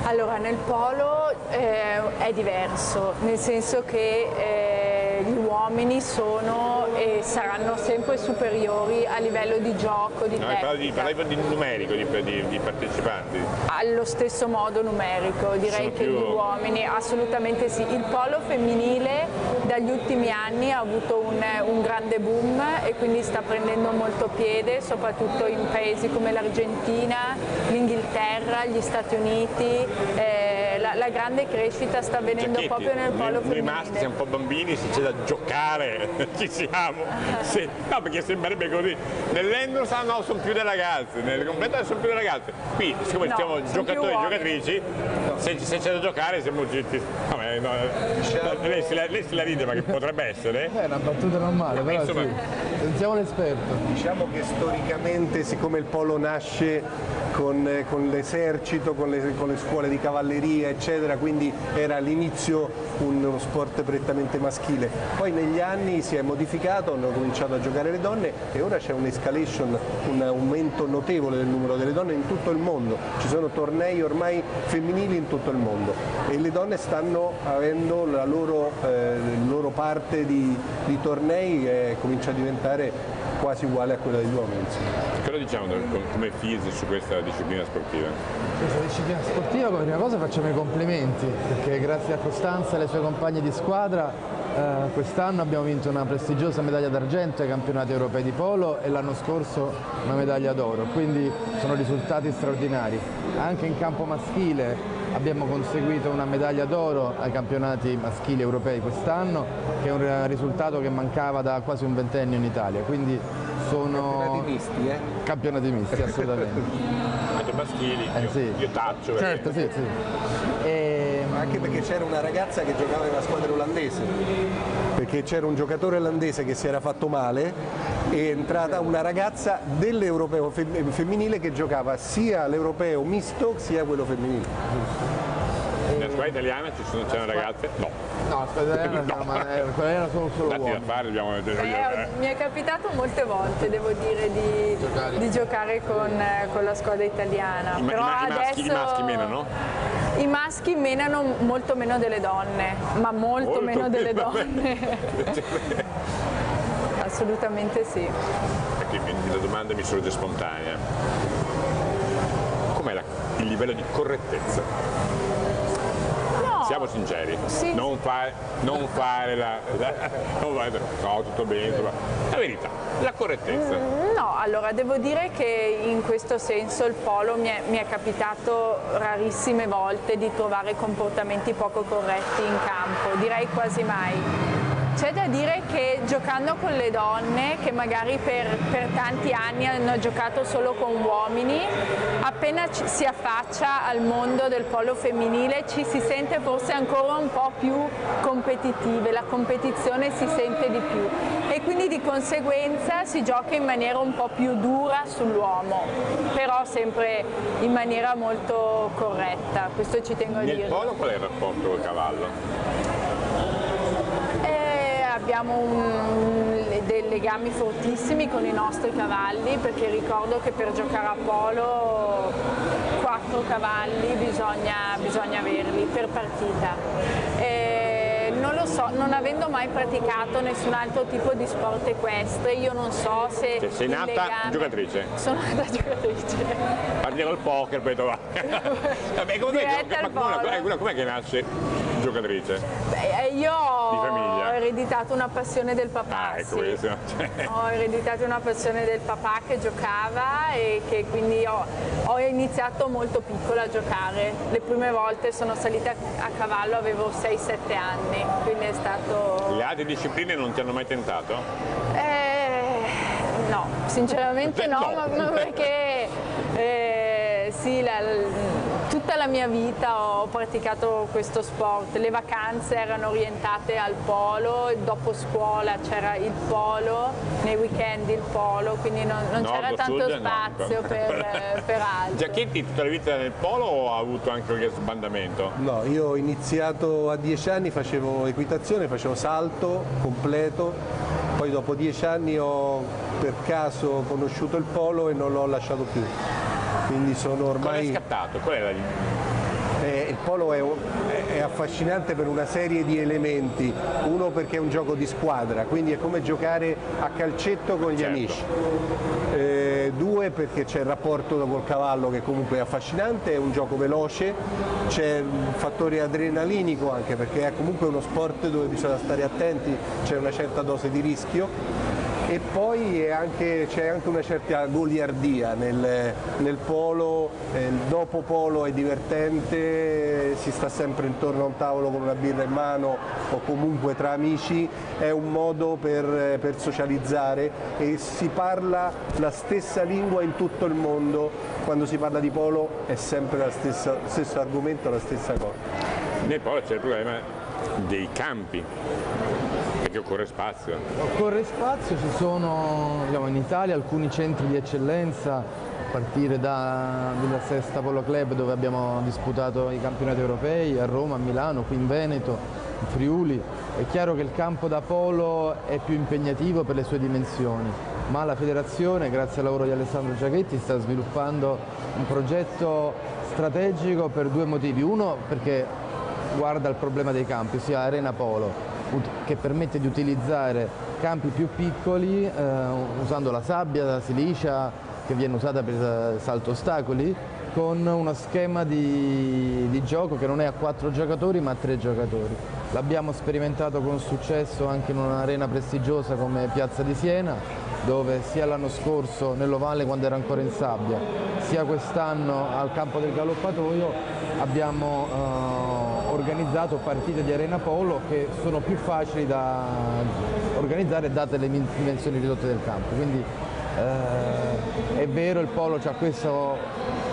Allora, nel polo è diverso, nel senso che gli uomini sono e saranno sempre superiori a livello di gioco, di tecnica. Parlavo di numerico, di partecipanti. Allo stesso modo numerico, direi che gli uomini, assolutamente sì. Il polo femminile dagli ultimi anni ha avuto un grande boom e quindi sta prendendo molto piede, soprattutto in paesi come l'Argentina, l'Inghilterra, gli Stati Uniti. La grande crescita sta avvenendo proprio nel polo femminile. Noi maschi siamo un po' bambini, se c'è da giocare ci siamo. Sì. No, perché sembrerebbe così. Nell'endurance no, sono più delle ragazze, nel completo sono più delle ragazze. Qui, siccome siamo giocatori e giocatrici, se c'è da giocare siamo tutti. Lei si la ride, ma che potrebbe essere? È una battuta normale, però insomma, sì. Sentiamo l'esperto. Diciamo che storicamente, siccome il polo nasce con l'esercito, con le scuole di cavalleria, eccetera, quindi era all'inizio uno sport prettamente maschile. Poi negli anni si è modificato, hanno cominciato a giocare le donne e ora c'è un'escalation, un aumento notevole del numero delle donne in tutto il mondo. Ci sono tornei ormai femminili in tutto il mondo e le donne stanno avendo la loro parte di tornei che comincia a diventare quasi uguale a quella degli uomini. Cosa diciamo come FIS su questa disciplina sportiva? Questa disciplina sportiva, come prima cosa facciamo i complimenti, perché grazie a Costanza e alle sue compagne di squadra quest'anno abbiamo vinto una prestigiosa medaglia d'argento ai campionati europei di polo e l'anno scorso una medaglia d'oro, quindi sono risultati straordinari. Anche in campo maschile abbiamo conseguito una medaglia d'oro ai campionati maschili europei quest'anno, che è un risultato che mancava da quasi un ventennio in Italia, quindi sono campionati misti, campionati misti, assolutamente. Anche maschili, sì. Io taccio. Certo, sì. Anche perché c'era una ragazza che giocava nella squadra olandese, perché c'era un giocatore olandese che si era fatto male e è entrata una ragazza dell'europeo femminile che giocava sia l'europeo misto sia quello femminile. Nella squadra italiana c'erano ragazze? No. No, la squadra italiana no, ma quella era solo dati uomini. da fare, Mi è capitato molte volte, devo dire, di giocare con la squadra italiana. Però I maschi menano? I maschi menano molto meno delle donne, ma molto meno delle donne. Assolutamente sì. La domanda mi sorge spontanea. Com'è il livello di correttezza? Siamo sinceri, sì. non fare no, tutto bene, la verità, la correttezza. No, allora devo dire che in questo senso il polo mi è capitato rarissime volte di trovare comportamenti poco corretti in campo, direi quasi mai. C'è da dire che giocando con le donne, che magari per tanti anni hanno giocato solo con uomini, appena si affaccia al mondo del polo femminile ci si sente forse ancora un po' più competitive, la competizione si sente di più e quindi di conseguenza si gioca in maniera un po' più dura sull'uomo, però sempre in maniera molto corretta, questo ci tengo a dire. Nel polo qual è il rapporto col cavallo? abbiamo dei legami fortissimi con i nostri cavalli, perché ricordo che per giocare a polo 4 cavalli bisogna averli per partita. Non lo so, non avendo mai praticato nessun altro tipo di sport equestre, io non so se... Cioè, sei nata giocatrice? Sono nata giocatrice. Parti col poker, poi va. Vabbè, com'è che nasce giocatrice? Beh, io Di famiglia? ho ereditato una passione del papà, ecco, sì. Ho ereditato una passione del papà che giocava e che quindi ho iniziato molto piccola a giocare. Le prime volte sono salita a cavallo, avevo 6-7 anni, quindi è stato... Le altre discipline non ti hanno mai tentato? No, sinceramente no. Ma perché sì, tutta la mia vita ho praticato questo sport, le vacanze erano orientate al polo, dopo scuola c'era il polo, nei weekend il polo, quindi non c'era tanto spazio per altro. Giacchetti tutta la vita nel polo o ha avuto anche qualche sbandamento? No, io ho iniziato a 10 anni, facevo equitazione, facevo salto completo, poi dopo 10 anni ho per caso conosciuto il polo e non l'ho lasciato più. Quindi sono ormai... Qual è scattato? Qual è il polo è affascinante per una serie di elementi. Uno, perché è un gioco di squadra, quindi è come giocare a calcetto con gli amici. Due, perché c'è il rapporto col cavallo che comunque è affascinante, è un gioco veloce, c'è un fattore adrenalinico anche perché è comunque uno sport dove bisogna stare attenti, c'è una certa dose di rischio. E poi c'è anche una certa goliardia nel polo, il dopo polo è divertente, si sta sempre intorno a un tavolo con una birra in mano o comunque tra amici, è un modo per socializzare e si parla la stessa lingua in tutto il mondo, quando si parla di polo è sempre lo stesso argomento, la stessa cosa. Nel polo c'è il problema dei campi. Perché occorre spazio. Occorre spazio, ci sono in Italia alcuni centri di eccellenza, a partire dalla Sesta Polo Club dove abbiamo disputato i campionati europei, a Roma, a Milano, qui in Veneto, in Friuli. È chiaro che il campo da polo è più impegnativo per le sue dimensioni, ma la federazione, grazie al lavoro di Alessandro Giachetti, sta sviluppando un progetto strategico per due motivi. Uno, perché guarda il problema dei campi, ossia Arena Polo, che permette di utilizzare campi più piccoli usando la sabbia, la silicia che viene usata per salto ostacoli, con uno schema di gioco che non è a 4 giocatori ma a 3 giocatori. L'abbiamo sperimentato con successo anche in un'arena prestigiosa come Piazza di Siena, dove sia l'anno scorso nell'Ovale quando era ancora in sabbia, sia quest'anno al campo del Galoppatoio abbiamo organizzato partite di arena polo che sono più facili da organizzare date le dimensioni ridotte del campo. Quindi è vero, il polo ha questo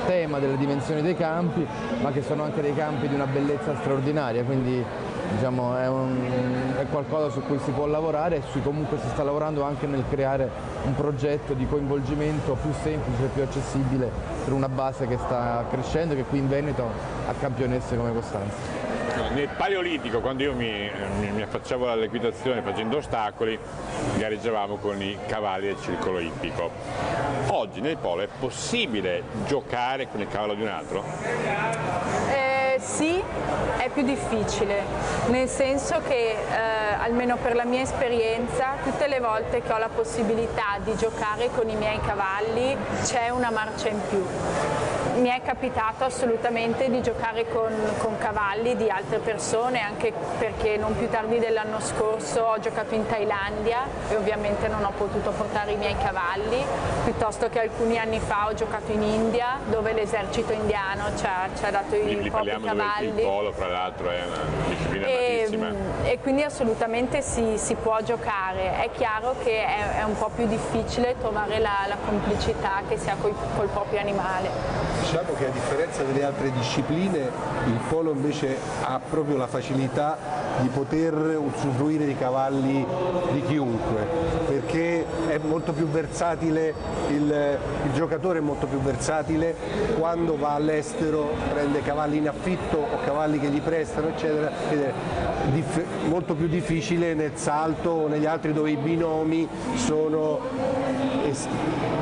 tema delle dimensioni dei campi, ma che sono anche dei campi di una bellezza straordinaria, quindi diciamo, è qualcosa su cui si può lavorare e comunque si sta lavorando anche nel creare un progetto di coinvolgimento più semplice e più accessibile per una base che sta crescendo e che qui in Veneto ha campionesse come Costanza. Nel Paleolitico, quando io mi affacciavo all'equitazione facendo ostacoli, gareggiavamo con i cavalli del circolo ippico. Oggi nel polo è possibile giocare con il cavallo di un altro? Sì, è più difficile, nel senso che almeno per la mia esperienza, tutte le volte che ho la possibilità di giocare con i miei cavalli c'è una marcia in più. Mi è capitato assolutamente di giocare con cavalli di altre persone, anche perché non più tardi dell'anno scorso ho giocato in Thailandia e ovviamente non ho potuto portare i miei cavalli, piuttosto che alcuni anni fa ho giocato in India, dove l'esercito indiano ci ha dato i propri cavalli. Il polo, fra l'altro, è una disciplina amatissima. E quindi assolutamente si può giocare. È chiaro che è un po' più difficile trovare la complicità che si ha col proprio animale. Diciamo che a differenza delle altre discipline il polo invece ha proprio la facilità poter usufruire di cavalli di chiunque, perché è molto più versatile, il giocatore è molto più versatile, quando va all'estero prende cavalli in affitto o cavalli che gli prestano eccetera, ed è molto più difficile nel salto o negli altri dove i binomi sono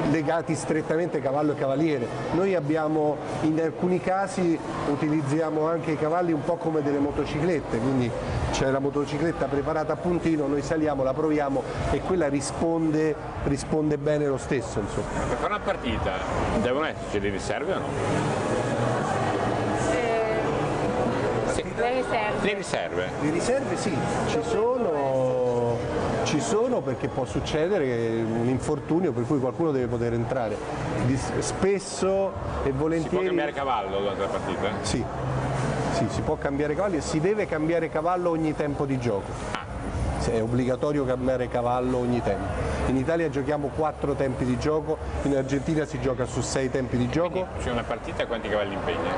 legati strettamente cavallo e cavaliere. Noi abbiamo, in alcuni casi utilizziamo anche i cavalli un po' come delle motociclette, quindi c'è la motocicletta preparata a puntino, noi saliamo, la proviamo e quella risponde bene lo stesso. Insomma. Per fare una partita devono esserci le riserve o no? Le riserve. Le riserve? Le riserve sì, ci sono perché può succedere un infortunio per cui qualcuno deve poter entrare. Spesso e volentieri... Si può cambiare cavallo durante la partita? Sì, si può cambiare cavallo e si deve cambiare cavallo ogni tempo di gioco. È obbligatorio cambiare cavallo ogni tempo. In Italia giochiamo 4 tempi di gioco, in Argentina si gioca su 6 tempi di gioco. Quindi, c'è una partita e quanti cavalli impegna?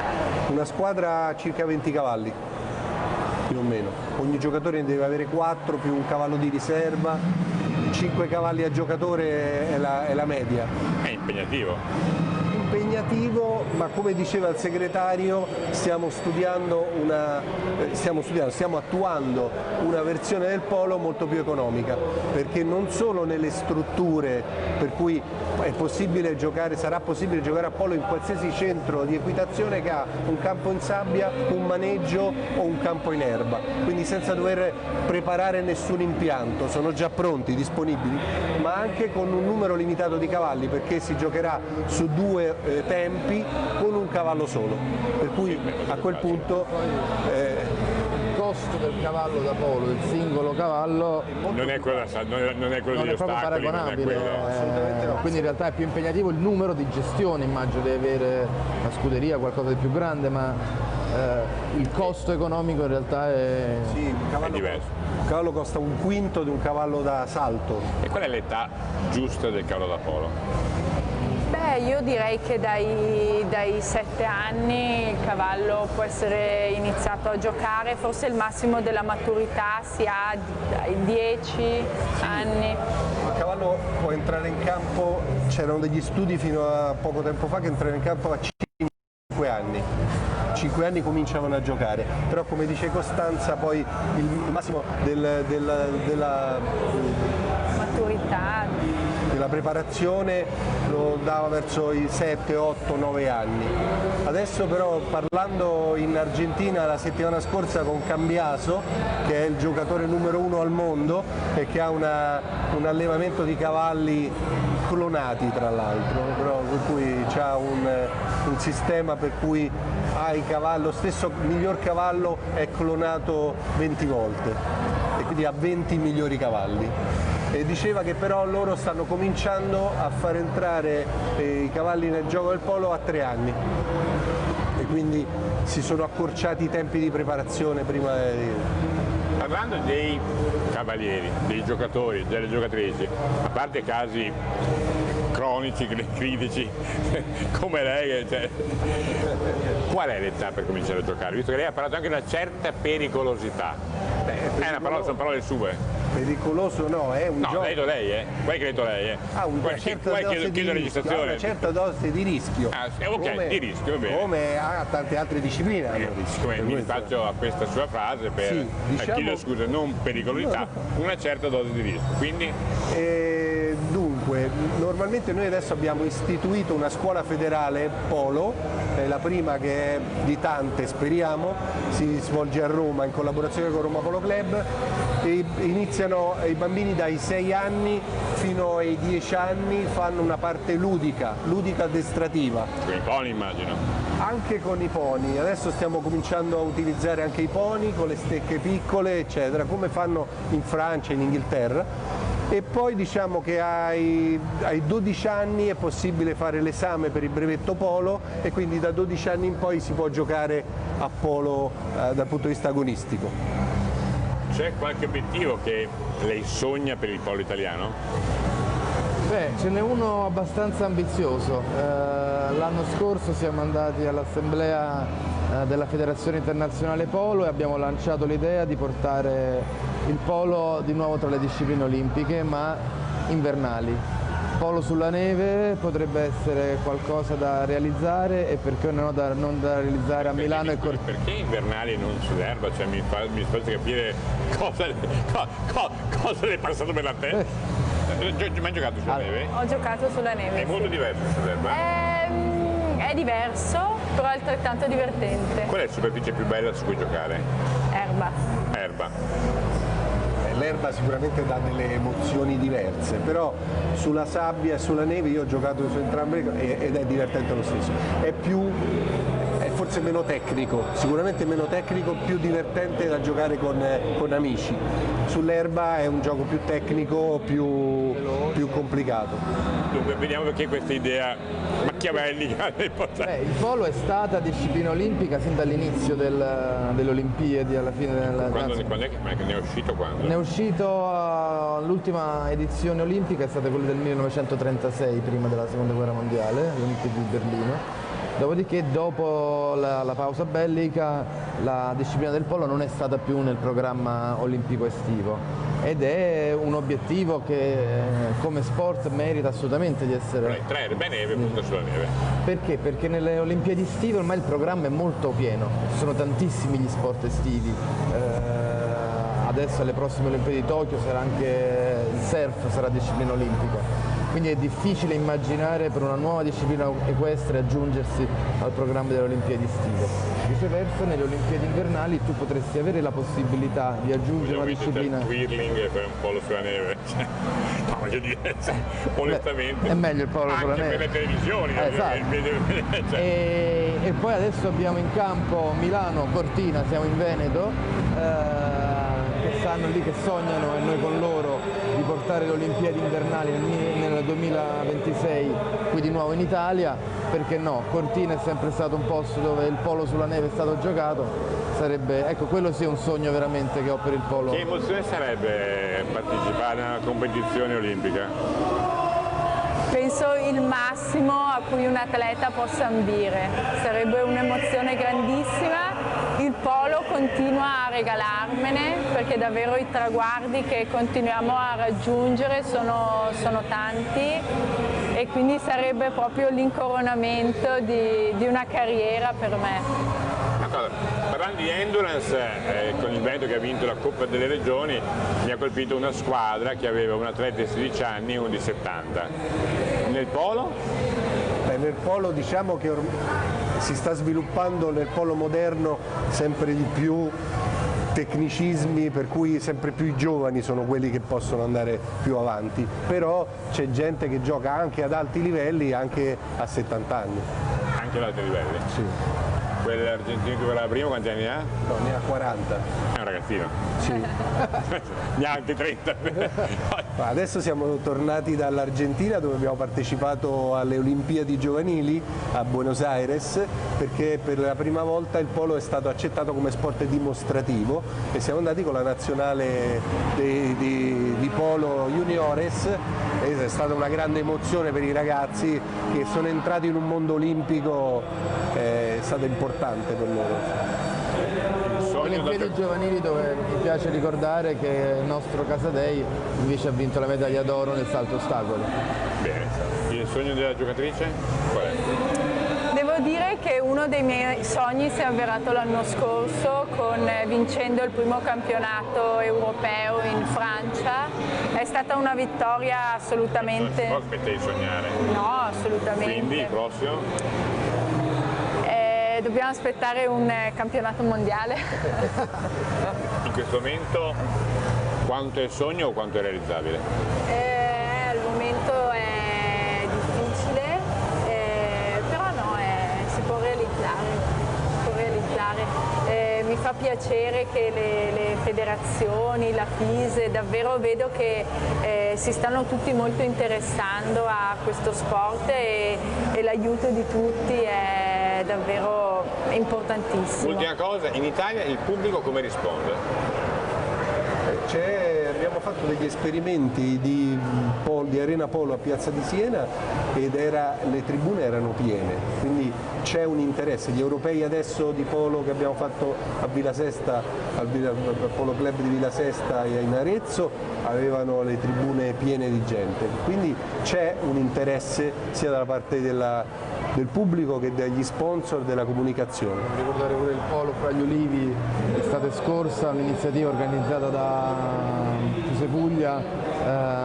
Una squadra ha circa 20 cavalli, più o meno. Ogni giocatore ne deve avere 4 più un cavallo di riserva, 5 cavalli a giocatore è la media. È impegnativo. Impegnativo, ma come diceva il segretario stiamo attuando una versione del polo molto più economica, perché non solo nelle strutture per cui è possibile giocare, sarà possibile giocare a polo in qualsiasi centro di equitazione che ha un campo in sabbia, un maneggio o un campo in erba, quindi senza dover preparare nessun impianto, sono già pronti, disponibili, ma anche con un numero limitato di cavalli, perché si giocherà su 2 tempi con un cavallo solo, per cui a quel punto il costo del cavallo da polo, del singolo cavallo, non è quello degli proprio ostacoli, paragonabile, assolutamente no. Quindi in realtà è più impegnativo il numero di gestioni, immagino deve avere la scuderia qualcosa di più grande, ma il costo economico in realtà è, è diverso. Un cavallo costa un quinto di un cavallo da salto. E qual è l'età giusta del cavallo da polo? Beh, io direi che dai 7 anni il cavallo può essere iniziato a giocare, forse il massimo della maturità si ha dai 10 anni. Il cavallo può entrare in campo, c'erano degli studi fino a poco tempo fa che entrano in campo a 5 anni. 5 anni cominciavano a giocare, però come dice Costanza poi il massimo della maturità, della preparazione lo dava verso i 7, 8, 9 anni. Adesso però, parlando in Argentina la settimana scorsa con Cambiaso, che è il giocatore numero 1 al mondo e che ha un allevamento di cavalli clonati tra l'altro, per cui ha un sistema per cui lo stesso miglior cavallo è clonato 20 volte e quindi ha 20 migliori cavalli. E diceva che però loro stanno cominciando a far entrare i cavalli nel gioco del polo a 3 anni e quindi si sono accorciati i tempi di preparazione prima di... Parlando dei cavalieri, dei giocatori, delle giocatrici, a parte casi cronici, critici, come lei, cioè, qual è l'età per cominciare a giocare? Visto che lei ha parlato anche di una certa pericolosità. Sono parole sue. Pericoloso no, è un gioco. No, l'ha detto lei, Guai che l'ha detto lei, Ha una certa dose di rischio. Ok, di rischio, va bene. Come ha tante altre discipline hanno rischio. Come mi rifaccio a questa sua frase per chiedo scusa, non pericolosità, una certa dose di rischio. Quindi? Dunque, normalmente noi adesso abbiamo istituito una scuola federale polo, la prima che è di tante speriamo, si svolge a Roma in collaborazione con Roma Polo Club e iniziano i bambini dai 6 anni fino ai 10 anni, fanno una parte ludica addestrativa. Con i pony immagino. Anche con i pony, adesso stiamo cominciando a utilizzare anche i pony con le stecche piccole eccetera, come fanno in Francia e in Inghilterra. E poi diciamo che ai 12 anni è possibile fare l'esame per il brevetto polo e quindi da 12 anni in poi si può giocare a polo dal punto di vista agonistico. C'è qualche obiettivo che lei sogna per il polo italiano? Beh, ce n'è uno abbastanza ambizioso. L'anno scorso siamo andati all'assemblea della Federazione Internazionale Polo e abbiamo lanciato l'idea di portare il polo di nuovo tra le discipline olimpiche, ma invernali. Polo sulla neve potrebbe essere qualcosa da realizzare e perché non da realizzare a Milano e Cortina. Perché invernali e non sull'erba? Cioè, mi faccio capire cosa le è passato per la testa. Mai giocato sulla neve? Ho giocato sulla neve. È molto diverso sull'erba? È diverso, però è altrettanto divertente. Qual è la superficie più bella su cui giocare? Erba. Erba. L'erba sicuramente dà delle emozioni diverse, però sulla sabbia e sulla neve io ho giocato su entrambe ed è divertente lo stesso. È forse meno tecnico, sicuramente meno tecnico, più divertente da giocare con amici. Sull'erba è un gioco più tecnico, più complicato. Dunque vediamo perché questa idea machiavellica è importante. Il polo è stata disciplina olimpica sin dall'inizio delle Olimpiadi, alla fine Quando è che ne è uscito quando? Ne è uscito l'ultima edizione olimpica è stata quella del 1936, prima della seconda guerra mondiale, le Olimpiadi di Berlino. Dopodiché, dopo la pausa bellica, la disciplina del polo non è stata più nel programma olimpico estivo ed è un obiettivo che come sport merita assolutamente di essere... Tra erba e neve, punta sulla neve. Perché? Perché nelle Olimpiadi estive ormai il programma è molto pieno, ci sono tantissimi gli sport estivi. Adesso alle prossime Olimpiadi di Tokyo sarà anche il surf, sarà disciplina olimpica. Quindi è difficile immaginare per una nuova disciplina equestre aggiungersi al programma delle Olimpiadi estive. Viceversa, nelle Olimpiadi invernali tu potresti avere la possibilità di aggiungere una disciplina... Twirling e fare un polo sulla neve. No, voglio dire, onestamente. È meglio il polo sulla neve. Anche per le televisioni. Esatto. E poi adesso abbiamo in campo Milano, Cortina, siamo in Veneto, che stanno lì, che sognano e noi con loro di portare le Olimpiadi invernali nel 2026 qui di nuovo in Italia. Perché no? Cortina è sempre stato un posto dove il polo sulla neve è stato giocato, sarebbe, ecco, quello sì è un sogno veramente che ho per il polo. Che emozione sarebbe partecipare a una competizione olimpica? Penso il massimo a cui un atleta possa ambire, sarebbe un'emozione grandissima. Il polo continua a regalarmene perché davvero i traguardi che continuiamo a raggiungere sono tanti e quindi sarebbe proprio l'incoronamento di una carriera per me. Parlando di endurance, con il Veneto che ha vinto la Coppa delle Regioni, mi ha colpito una squadra che aveva un atleta di 16 anni e uno di 70. Nel polo? Nel polo diciamo che si sta sviluppando nel polo moderno sempre di più tecnicismi, per cui sempre più i giovani sono quelli che possono andare più avanti, però c'è gente che gioca anche ad alti livelli, anche a 70 anni. Anche ad alti livelli? Sì. Quell'argentino che era prima quanti anni ha? No, ne ha 40. È un ragazzino? Sì. Ne ha altri 30. Adesso siamo tornati dall'Argentina dove abbiamo partecipato alle Olimpiadi giovanili a Buenos Aires, perché per la prima volta il polo è stato accettato come sport dimostrativo e siamo andati con la nazionale di polo juniores. È stata una grande emozione per i ragazzi che sono entrati in un mondo olimpico, è stato importante per loro. Olimpiadi giovanili dove mi piace ricordare che il nostro Casadei invece ha vinto la medaglia d'oro nel salto ostacoli. Bene, il sogno della giocatrice qual è? Devo dire che uno dei miei sogni si è avverato l'anno scorso vincendo il primo campionato europeo in Francia. È stata una vittoria assolutamente... Non si può smettere di sognare. No, assolutamente. Quindi il prossimo? Dobbiamo aspettare un campionato mondiale. In questo momento quanto è sogno o quanto è realizzabile? Al momento è difficile, però no, si può realizzare. Mi fa piacere che le federazioni, la FISE, davvero vedo che si stanno tutti molto interessando a questo sport e l'aiuto di tutti è davvero importantissimo. Ultima cosa, in Italia il pubblico come risponde? Abbiamo fatto degli esperimenti di Arena Polo a Piazza di Siena ed le tribune erano piene, quindi c'è un interesse. Gli europei adesso di polo che abbiamo fatto a Villa Sesta, al Polo Club di Villa Sesta e in Arezzo, avevano le tribune piene di gente, quindi c'è un interesse sia dalla parte del pubblico che degli sponsor, della comunicazione. Ricordare pure il Polo fra gli Ulivi l'estate scorsa, un'iniziativa organizzata da Fuse Puglia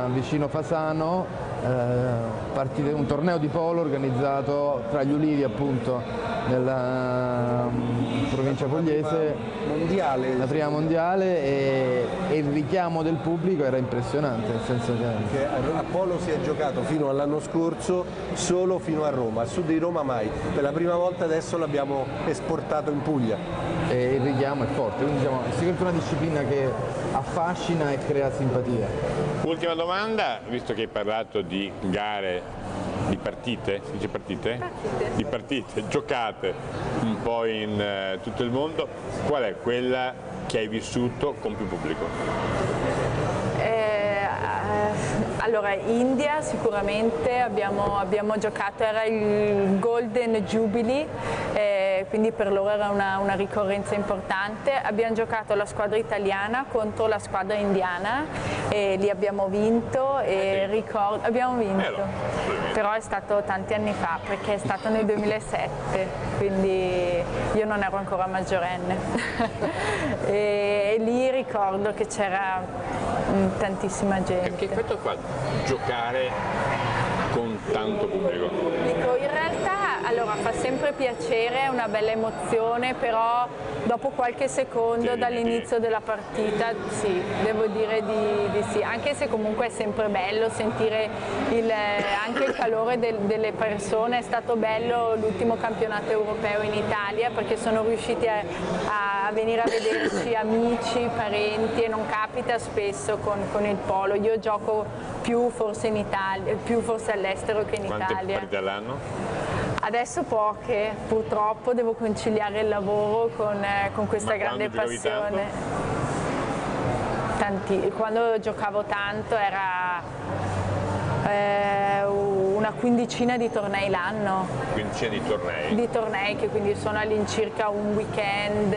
vicino Fasano, un torneo di polo organizzato tra gli Ulivi appunto nella provincia pugliese, la prima mondiale, e il richiamo del pubblico era impressionante, nel senso che a polo si è giocato fino all'anno scorso solo fino a Roma, al sud di Roma mai, per la prima volta adesso l'abbiamo esportato in Puglia. E il richiamo è forte, quindi diciamo, è sicuramente una disciplina che affascina e crea simpatia. Ultima domanda, visto che hai parlato di gare, di partite, si dice partite? Partite. Di partite giocate un po' in tutto il mondo, qual è quella che hai vissuto con più pubblico? Allora, India sicuramente abbiamo giocato, era il Golden Jubilee, quindi per loro era una ricorrenza importante. Abbiamo giocato la squadra italiana contro la squadra indiana e lì abbiamo vinto, e abbiamo vinto, però è stato tanti anni fa, perché è stato nel 2007, quindi io non ero ancora maggiorenne. E lì ricordo che c'era tantissima gente. Che effetto fa giocare con tanto pubblico? Dico, in realtà allora fa sempre piacere, è una bella emozione, però dopo qualche secondo dall'inizio della partita sì, devo dire di sì, anche se comunque è sempre bello sentire anche il calore delle persone. È stato bello l'ultimo campionato europeo in Italia, perché sono riusciti a venire a vederci amici, parenti, e non capita spesso con il polo. Io gioco più forse in Italia, più forse all'estero che in Italia. Quante partite all'anno? Adesso poche, purtroppo devo conciliare il lavoro con questa grande passione. Quando giocavo tanto era una quindicina di tornei l'anno. Quindicina di tornei? Di tornei che quindi sono all'incirca un weekend.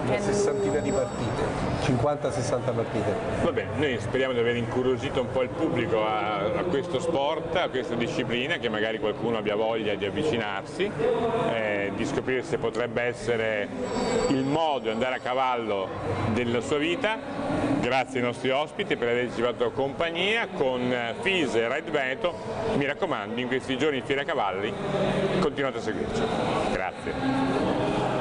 Una sessantina di partite, 50-60 partite. Va bene, noi speriamo di aver incuriosito un po' il pubblico a questo sport, a questa disciplina, che magari qualcuno abbia voglia di avvicinarsi, di scoprire se potrebbe essere il modo di andare a cavallo della sua vita. Grazie ai nostri ospiti per averci fatto compagnia. Con FISE e Ride Veneto, mi raccomando, in questi giorni di Fiera Cavalli continuate a seguirci. Grazie.